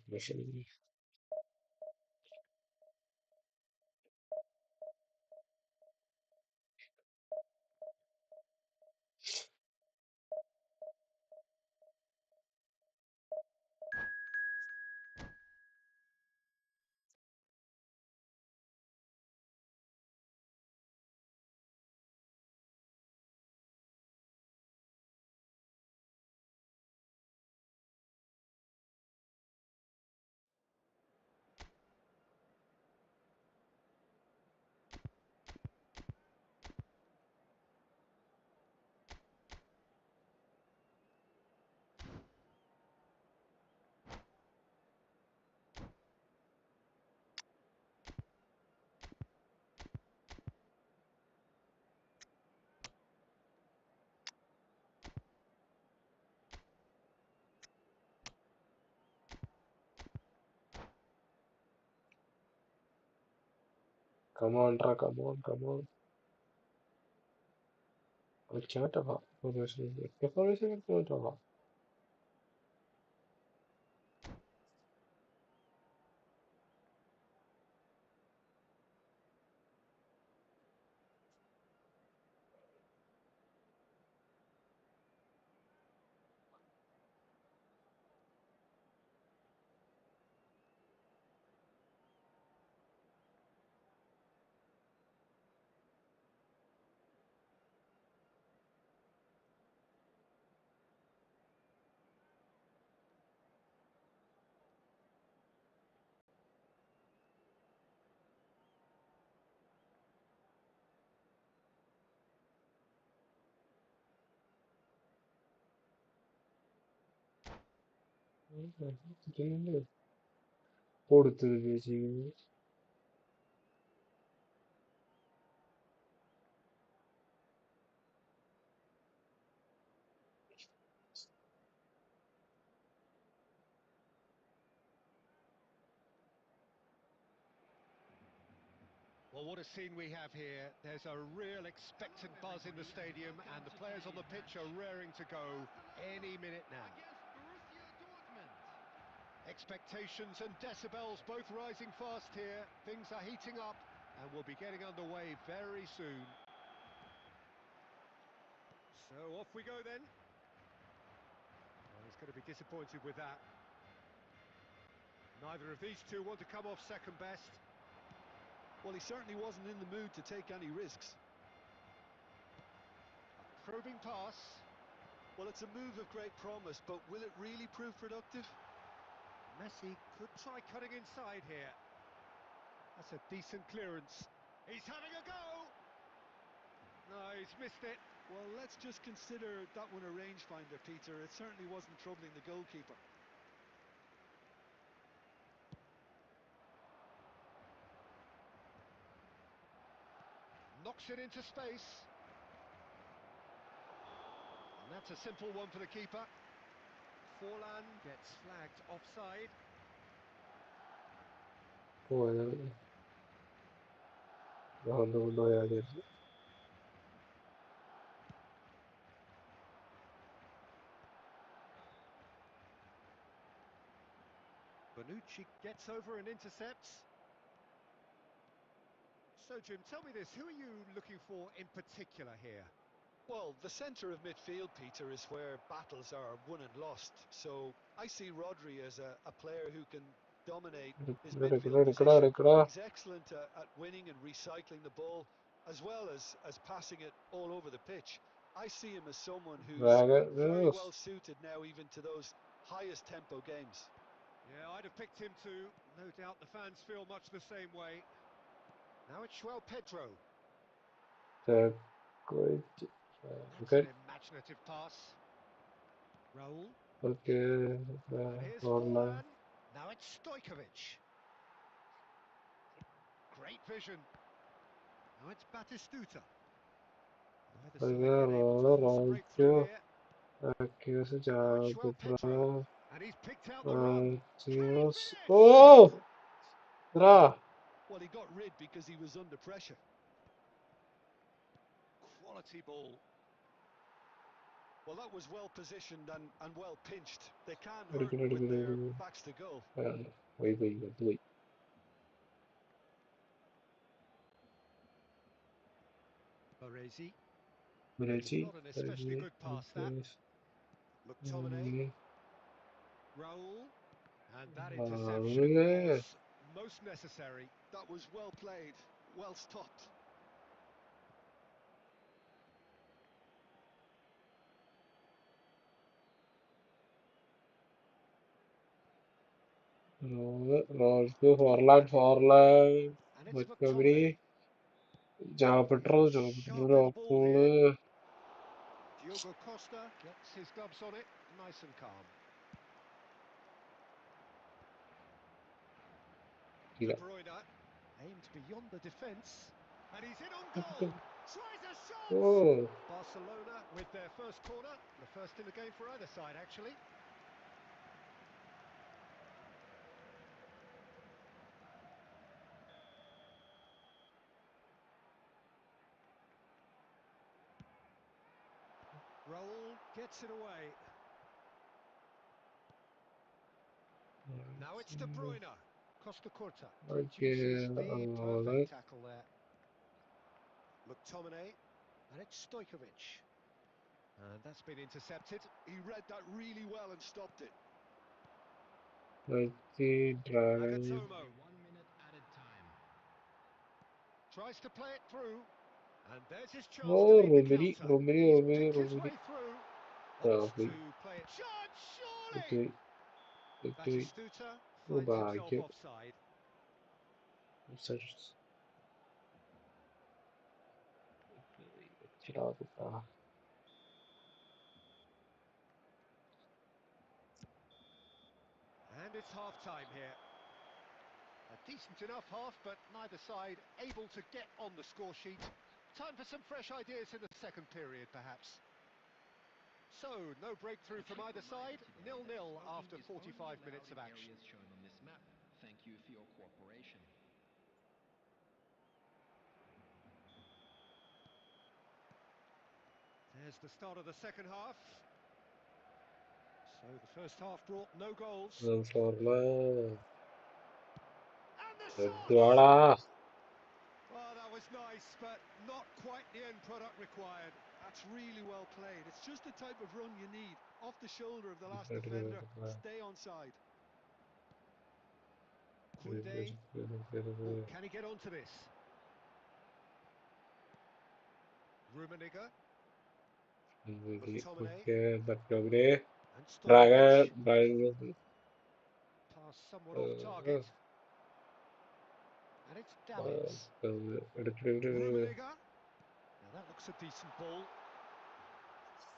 Mission. Come on, Ra, come on, come on. Chatava. Information chatava. കൊടുത്തത് ചേച്ചിക്ക്. Well, what a scene we have here. There's a real expectant buzz in the stadium, and the players on the pitch are raring to go any minute now. Expectations and decibels both rising fast here. Things are heating up, and we'll be getting underway very soon. So off we go then. Well, he's going to be disappointed with that. Neither of these two want to come off second best. Well, he certainly wasn't in the mood to take any risks. Probing pass. Well, it's a move of great promise, but will it really prove productive? Messi could try cutting inside here. That's a decent clearance. He's having a go! No, he's missed it. Well, let's just consider that one a rangefinder, Peter. It certainly wasn't troubling the goalkeeper. Knocks it into space. And that's a simple one for the keeper. Forlan gets flagged offside. പോയത് വന്ന് കൊണ്ടുപോയാൽ Bonucci gets over and intercepts. So, Jim, tell me this, who are you looking for in particular here? Well, the centre of midfield, Peter, is where battles are won and lost. So I see Rodri as a player who can dominate his midfield position. എടുക്കടാ. He's excellent at winning and recycling the ball, as well as passing it all over the pitch. I see him as someone who's very well suited now even to those highest tempo games. Yeah, I'd have picked him too. No doubt the fans feel much the same way. Now it's João Pedro. That's Okay. an imaginative pass. Raul. Okay. And here's Forlan. Forlan. Now it's Stojkovic. Great vision. Now it's Batistuta. Neither side been able to force a breakthrough Rojo. here. Accuse Now it's João Pedro. Jabra. And he's picked out the run. Can he finish? Oh! Ra! Well, he got rid because he was under pressure. Quality ball. Well, that was well positioned and well pinched. They can't hurt when their എടുക്കുന്നു. backs to goal. പോയി. Baresi. Baresi. Not an especially good pass, that. McTominay. Raul. And that interception was most necessary. That was well played, well stopped. Rojo. Forlan. And it's McTominay. Montgomery. Jabra. Sharp in the ball here. Jabra. Diogo Costa gets his gloves on it, nice and calm. De Bruyne aimed beyond the defence, and he's in on goal. Tries a shot. Oh. Barcelona with their first corner, the first in the game for either side, actually. Raul gets it away. Now it's De Bruyne. Costa Curta produces the perfect tackle there. McTominay, and it's Stojkovic. And that's been intercepted. He read that really well and stopped it. Dragon. Nagatomo. 1 minute added time. Tries to play it through. And there's his chance to Oh, lead the counter. He's picked his Romeri. way through. Oh, Opts to play it. Shot, surely! okay. Batistuta Oh, finds himself ഭാഗ്യം. offside. And it's half-time here. A decent enough half, but neither side able to get on the score sheet. Time for some fresh ideas in the second period, perhaps. So, no breakthrough from either side. 0-0 after 45 minutes of action. Areas shown on this map. Thank you for your cooperation. There's the start of the second half. So the first half brought no goals. Forlan. And the shot! Eduarda. Oh, that was nice, but not quite the end product required. That's really well played. It's just the type of run you need. Off the shoulder of the last defender, stay onside. Koundé. Oh, can he get onto this? Rummenigge. McTominay. Okay, Montgomery. And Dragon. Stojkovic. Dragon. Pass somewhat off target. And it's Davids. Rummenigge. Now that looks a decent ball.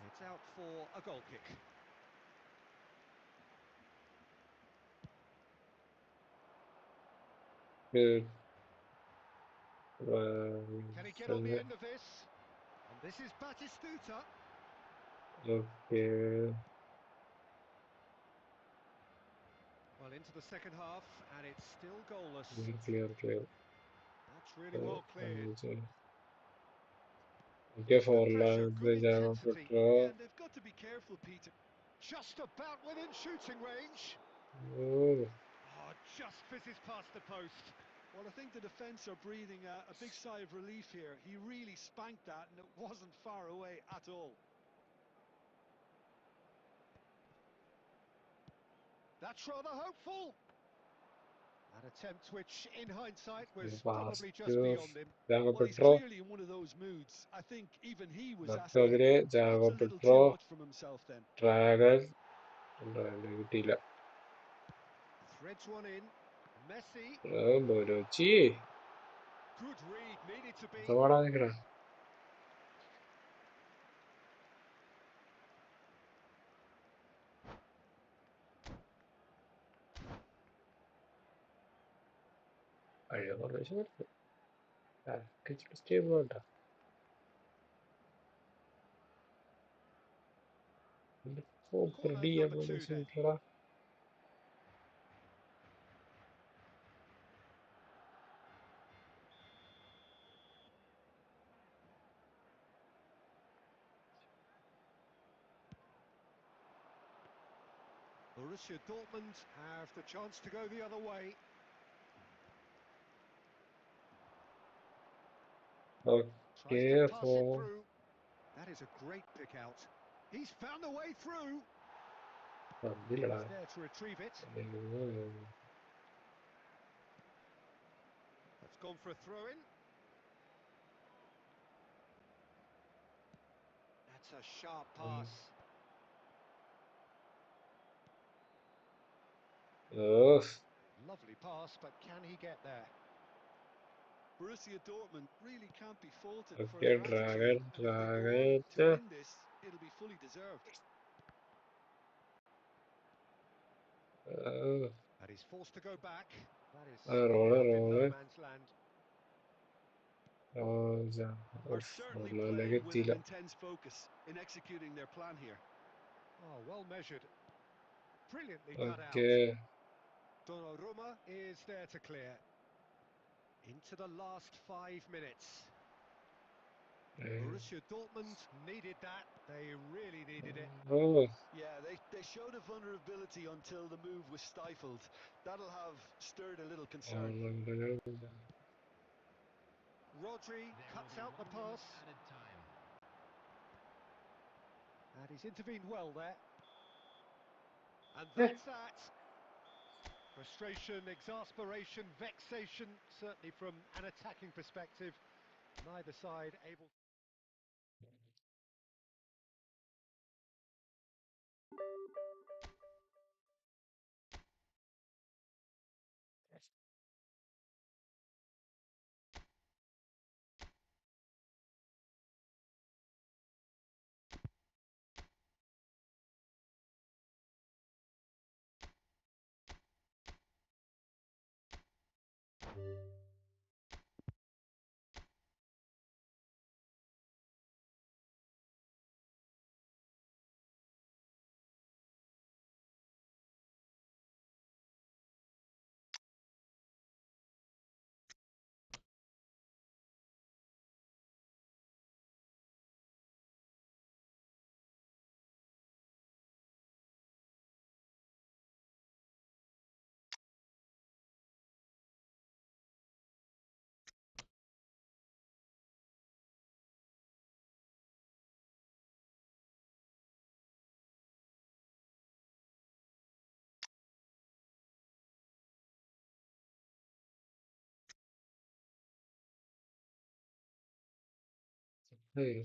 It's out for a goal kick. Good. Can he get on the end of this? And this is Batistuta. Okay. Well, into the second half, and it's still goalless. Clear. That's really well cleared. Okay, Good pressure, Forlan. good intensity. Yeah, Petro. and they've got to be careful, Peter. Just about within shooting range. Oh. Oh, just fizzes past the post. Well, I think the defence are breathing a big sigh of relief here. He really spanked that, and it wasn't far away at all. That's rather hopeful. An attempt which, in hindsight, was Pass probably just to beyond him. Jago Well, he's Pedro. clearly in one of those moods. I think even he was asking Matobre, perhaps Jago a little too Pedro. much from himself then. Dragon. Kill. Threads one in. Messi. Oh, Bodochi. Good read, needed to be. Zawara dekra. Ayo, kalau macam mana? Ah, kecil mana? Oh, Corner perdi ya number mana two sih then. kira? Borussia Dortmund have the chance to go the other way. Tries to Okay, pass it so through. That is a great pick out. He's found a way through. perdi He's lah. there to retrieve it. That's gone for a throw-in. That's a sharp pass. Lovely pass, but can he get there? Borussia Dortmund really can't be faulted for Okay, their attitude, Dragon, and if they go on to Dragon. win this, it'll be fully deserved. And he's forced to go back. That is Roller, up in no roller. man's land. Oh, yeah. Are Oof, certainly roller lagi playing with an gila. intense focus in executing their plan here. Oh, well measured. Brilliantly cut out. Okay. Donnarumma is there to clear. Into the last 5 minutes. Borussia Dortmund needed that. They really needed it. Oh, Yeah, they showed a vulnerability until the move was stifled. That'll have stirred a little concern. Rodri cuts out the pass. And he's intervened well there. And that's that. Frustration, exasperation, vexation, certainly from an attacking perspective. Neither side able... hey,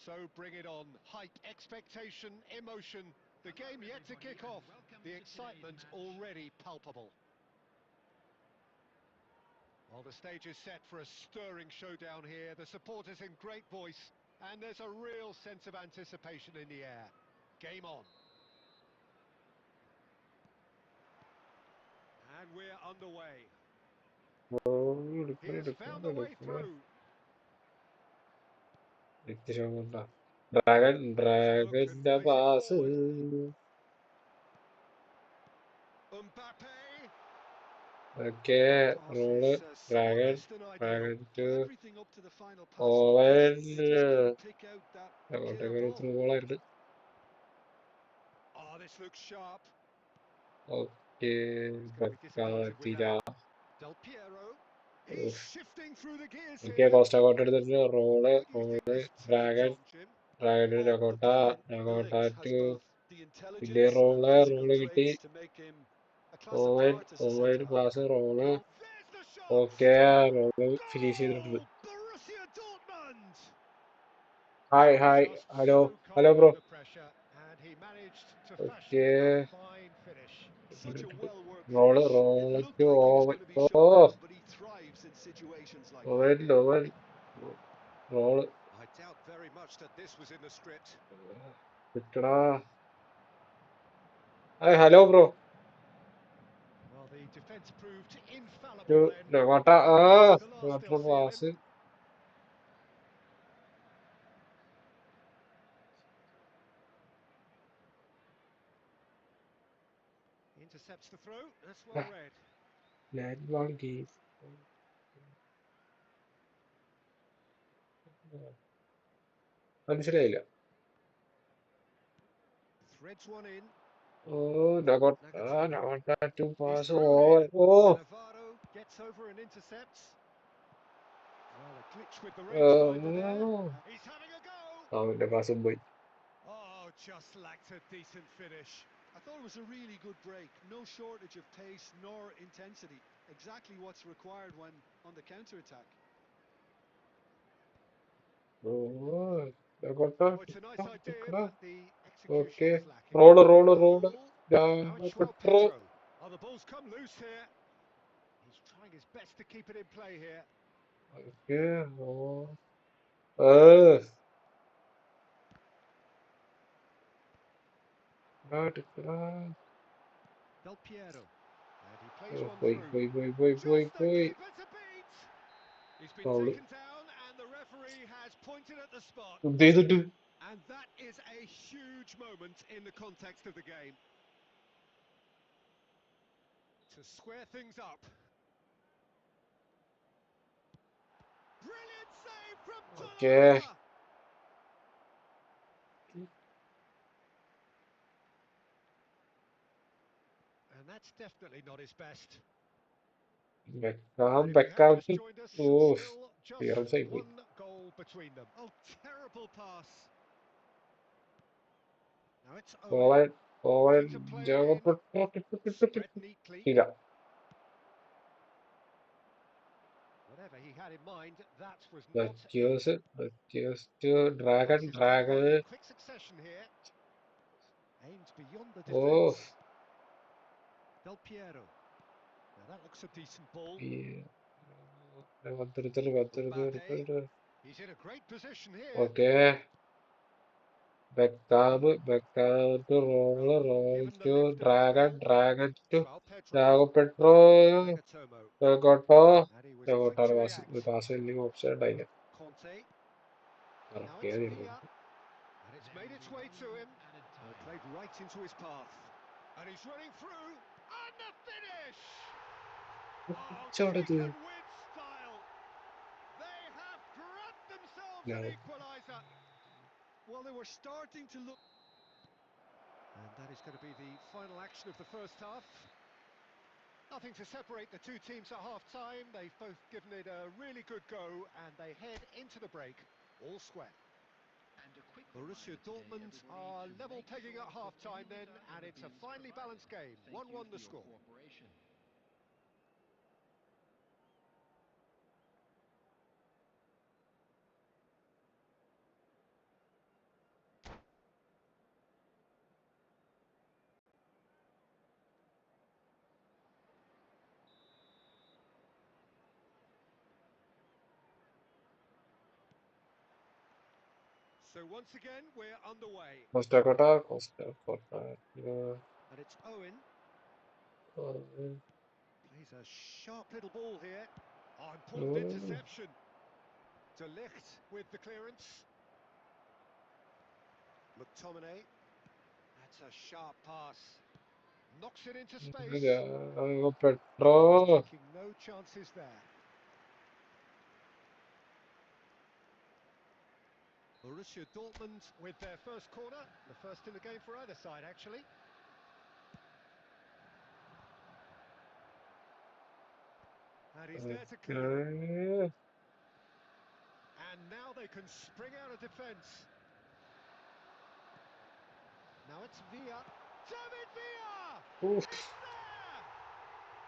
So bring it on. Hype, expectation, emotion. The game yet to kick off. The excitement already palpable. Well, the stage is set for a stirring showdown here. The supporters in great voice, and there's a real sense of anticipation in the air. Game on. And we're underway. He has found the way through. Has a look and plays it forward. Mbappe. That Okay, pass roll is somewhat dragon, less than ideal. dragon Well, to everything up to the final pass looked good. Owen. They just couldn't pick out that killer അങ്ങോട്ടേക്ക് ball. Through ബോളായിരുന്നു. Oh, this looks sharp. Okay, He's going to be disappointed with that. Del Piero. He's shifting through the gears okay, here. കോസ്റ്റ് അങ്ങോട്ട് എടുത്തിട്ട് Raul How do you think Raul this turns dragon on, Jim? Dragon Well, നഗോട്ട Mbappe നഗോട്ട has to both the പിന്നെ intelligence and physical Raul കിട്ടി. traits to make him a class Owen apart as a Owen centre half. Class Raul. There's the shot. Okay, Raul finish ചെയ്തിട്ടുണ്ട്. Goal! Borussia Dortmund! Hi hi, Just hello so hello calm bro. under pressure, and he managed to fashion okay, a fine finish. Such a well-worked Raul finish. It Raul looked to like he was Owen. going to be ഓ, shut down, but he thrives in situations like that. Owen Owen Raul I doubt very much that this was in the script. കിട്ടടാ. Hi hello bro. Well, the defence proved too infallible then. Nagatomo. Ah, The last they'll Nagatomo see of him. Pass. Intercepts the throw. That's well read. Land ball game. മനസ്സിലായില്ല. Threads one in. Oh, Nagatomo Nagatomo. Nagatomo to He's pass through Owen. here. Oh, Cannavaro gets over and intercepts. Well, a glitch with the rangefinder there. He's having a go. അവന്റെ പാസും പോയി. Oh, just lacked a decent finish. I thought it was a really good break. No shortage of pace nor intensity. Exactly what's required when on the counter-attack. ഓ, Nagatomo Oh, it's a nice idea, but the execution okay, was lacking. Raul Raul Raul. Goal. Now it's Joao Pedro. Pedro. Oh, the ball's come loose here. He's trying his best to keep it in play here. Okay, ഓ, ഏ, എടുക്കടാ. Del Piero. And he oh, plays one പോയി through. പോയി പോയി പോയി പോയി Just the പോയി. keeper to beat. He's been Raul taken down, and the referee has pointed at the spot. എന്ത് ചെയ്തിട്ട്. And that is a huge moment in the context of the game. To square things up. Brilliant save from okay, Donnarumma. And that's definitely not his best. Beckham And if you have Beckham. just joined us, ഓ, still just clearance ആയി പോയി. one goal between them. Oh, terrible pass. Now it's Owen, Owen Owen looking to play it in. ജോഗപ്പെട്ടു. Spread neatly. ഇല്ല. Whatever he had in mind, that was not it. Cheers, cheers to Dragon, Passes getting on in Dragon. quick succession here. Aimed beyond the Oh, defence. Del Piero. Now that looks a decent ball. yeah. Mbappe. He's in a great position here. Okay, Beckham to roll Given the to lift of his Dragon, goal. Dragon to Joao Pedro. Thiago Petro. Nagatomo. Thiago And he was quick Petro to was react. pass ending offside ആയില്ല. Conte. Now Correct it's ആയിരുന്നു. Villa. And it's made its way to him. Well, played right into his path. And he's running through. And the finish! Oh, പിച്ചോടത്. chicken wing style. They have grabbed themselves an equaliser. Well, they were starting to look. And that is going to be the final action of the first half. Nothing to separate the two teams at half-time. They've both given it a really good go, and they head into the break all square. Borussia Dortmund are level pegging at half-time then, and it's a finely balanced game. 1-1 the score. So once again, we're underway. Costa Cota, Costa Cota. And it's Owen. Plays a sharp little ball here. Oh, important interception. De Ligt with the clearance. McTominay. That's a sharp pass. Knocks it into space. Thiago He's Petro. taking no chances there. Borussia Dortmund with their first corner. The first in the game for either side, actually. And he's there to clear it. Okay. And now they can spring out of defence. Now it's Villa. David Villa! Oof. It's there!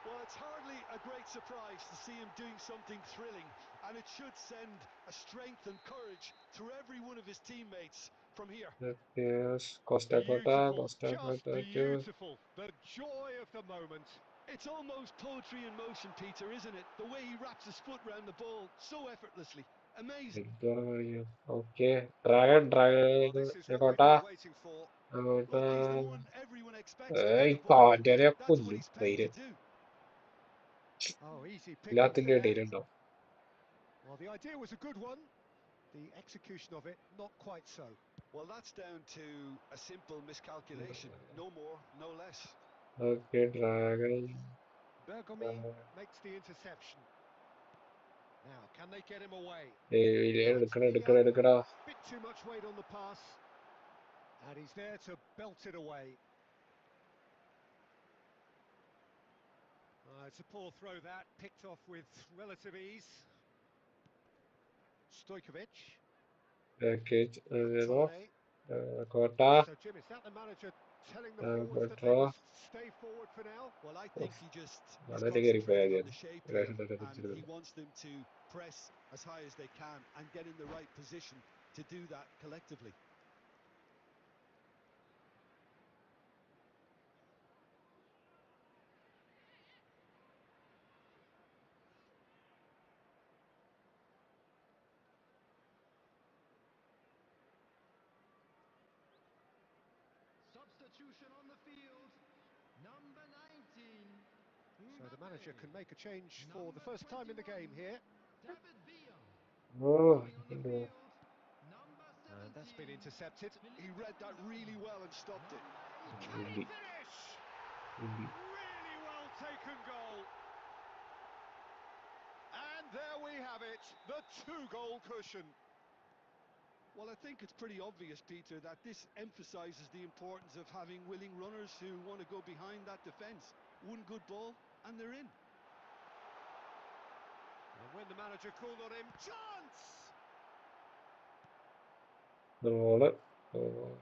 Well, it's hardly a great surprise to see him doing something thrilling, and it should send a strength and courage through every one of his teammates from here. Yes, Costa Cota, Beautiful, Costa just Cota. beautiful. The joy of the moment. It's almost poetry in motion, Peter, isn't it? The way he wraps his foot round the ball so effortlessly. Amazing. Okay, Dragon, Well, Dragon, this is what we've been Cota. waiting for. Well, he's the one everyone expects to get ഏയ് the ball in, and കാറ്റനെ that's what കൊല്ലും he's paid to ധൈര്യം do. Oh, easy pickings എല്ലാത്തിന്റെ there. ഇടയിലുണ്ടോ. Well, the idea was a good one. The execution of it, not quite so. Well, that's down to a simple miscalculation. No more, no less. Okay, Dragon. Bergomi makes the interception. Now, can they get him away? ഏയ് Now it's എടുക്കണ Villa. എടുക്കണ എടുക്കടാ. Bit too much weight on the pass. And he's there to belt it away. It's a poor throw that, picked off with relative ease. Stojkovic. Package, McTominay. Cota, So, Jim, is that the manager telling the forwards that they Petro. must stay forward for now? Well, I Oof, think he just is വളരെ concentrating on കയറിപ്പോയാൽ the shape here, മതി. and he wants them to press as high as they can and get in the right position to do that collectively. Substitution on the field. Number 19. So the manager can make a change for the first time in the game here. David Villa. Oh, Coming on the field. Number 17. And that's been intercepted. He read that really well and stopped it. Can he Indy, finish? Indy. Really well taken goal. And there we have it, the two-goal cushion. Well, I think it's pretty obvious, Peter, that this emphasises the importance of having willing runners who want to go behind that defence. One good ball, and they're in. And when the manager called on him, chance! Roll. Oh,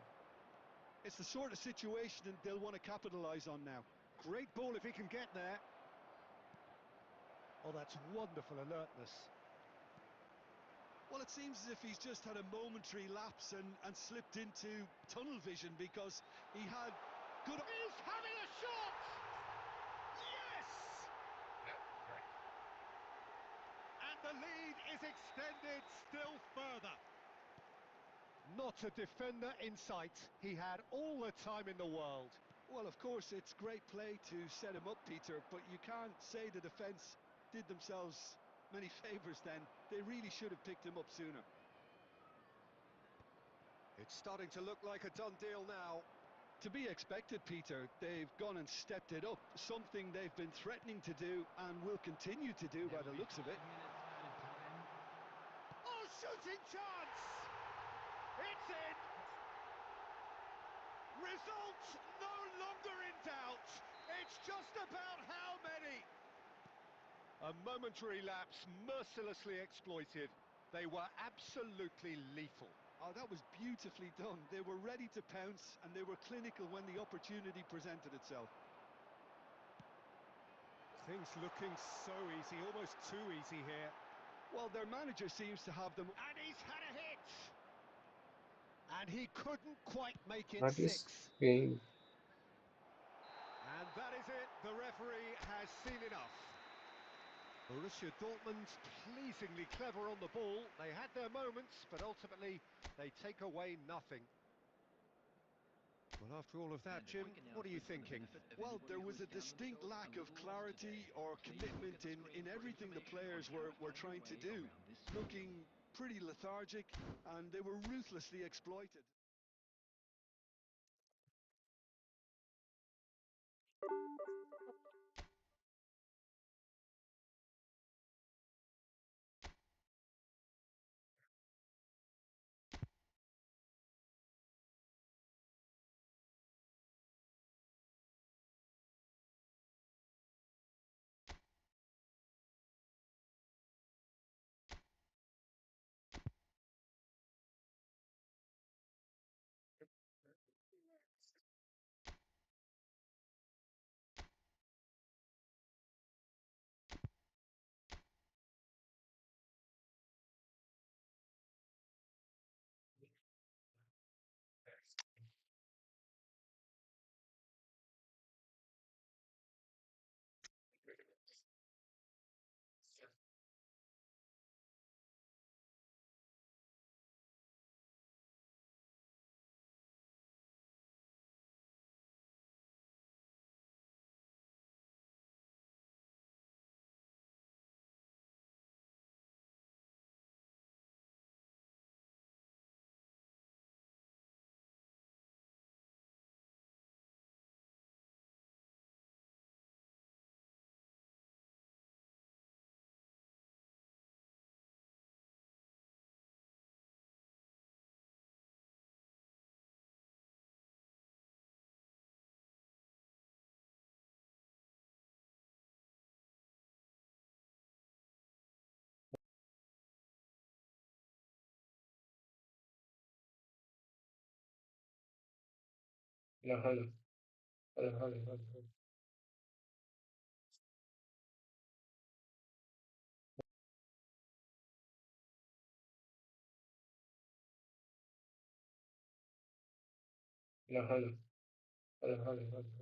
It's the sort of situation that they'll want to capitalise on now. Great ball if he can get there. Oh, that's wonderful alertness. Well, it seems as if he's just had a momentary lapse and slipped into tunnel vision because he had good... He's having a shot! Yes! And the lead is extended still further. Not a defender in sight. He had all the time in the world. Well, of course, it's great play to set him up, Peter, but you can't say the defence did themselves many favours then. They really should have picked him up sooner. It's starting to look like a done deal now. To be expected, Peter. They've gone and stepped it up, something they've been threatening to do and will continue to do by the looks of it. Oh, shooting chance! It's in! Result no longer in doubt. It's just about how many. A momentary lapse mercilessly exploited. They were absolutely lethal. Oh, that was beautifully done. They were ready to pounce and they were clinical when the opportunity presented itself. Things looking so easy, almost too easy here. Well, their manager seems to have them... And he's had a hit! And he couldn't quite make it That is six. game. And that is it. The referee has seen enough. Borussia Dortmund pleasingly clever on the ball. They had their moments, but ultimately they take away nothing. Well, after all of that, Jim, what are you thinking? Well, there was a distinct lack of clarity or commitment in everything the players were trying to do. Looking pretty lethargic, and they were ruthlessly exploited. Hello, hello, hello, hello, hello, hello, hello, hello, hello, hello, hello.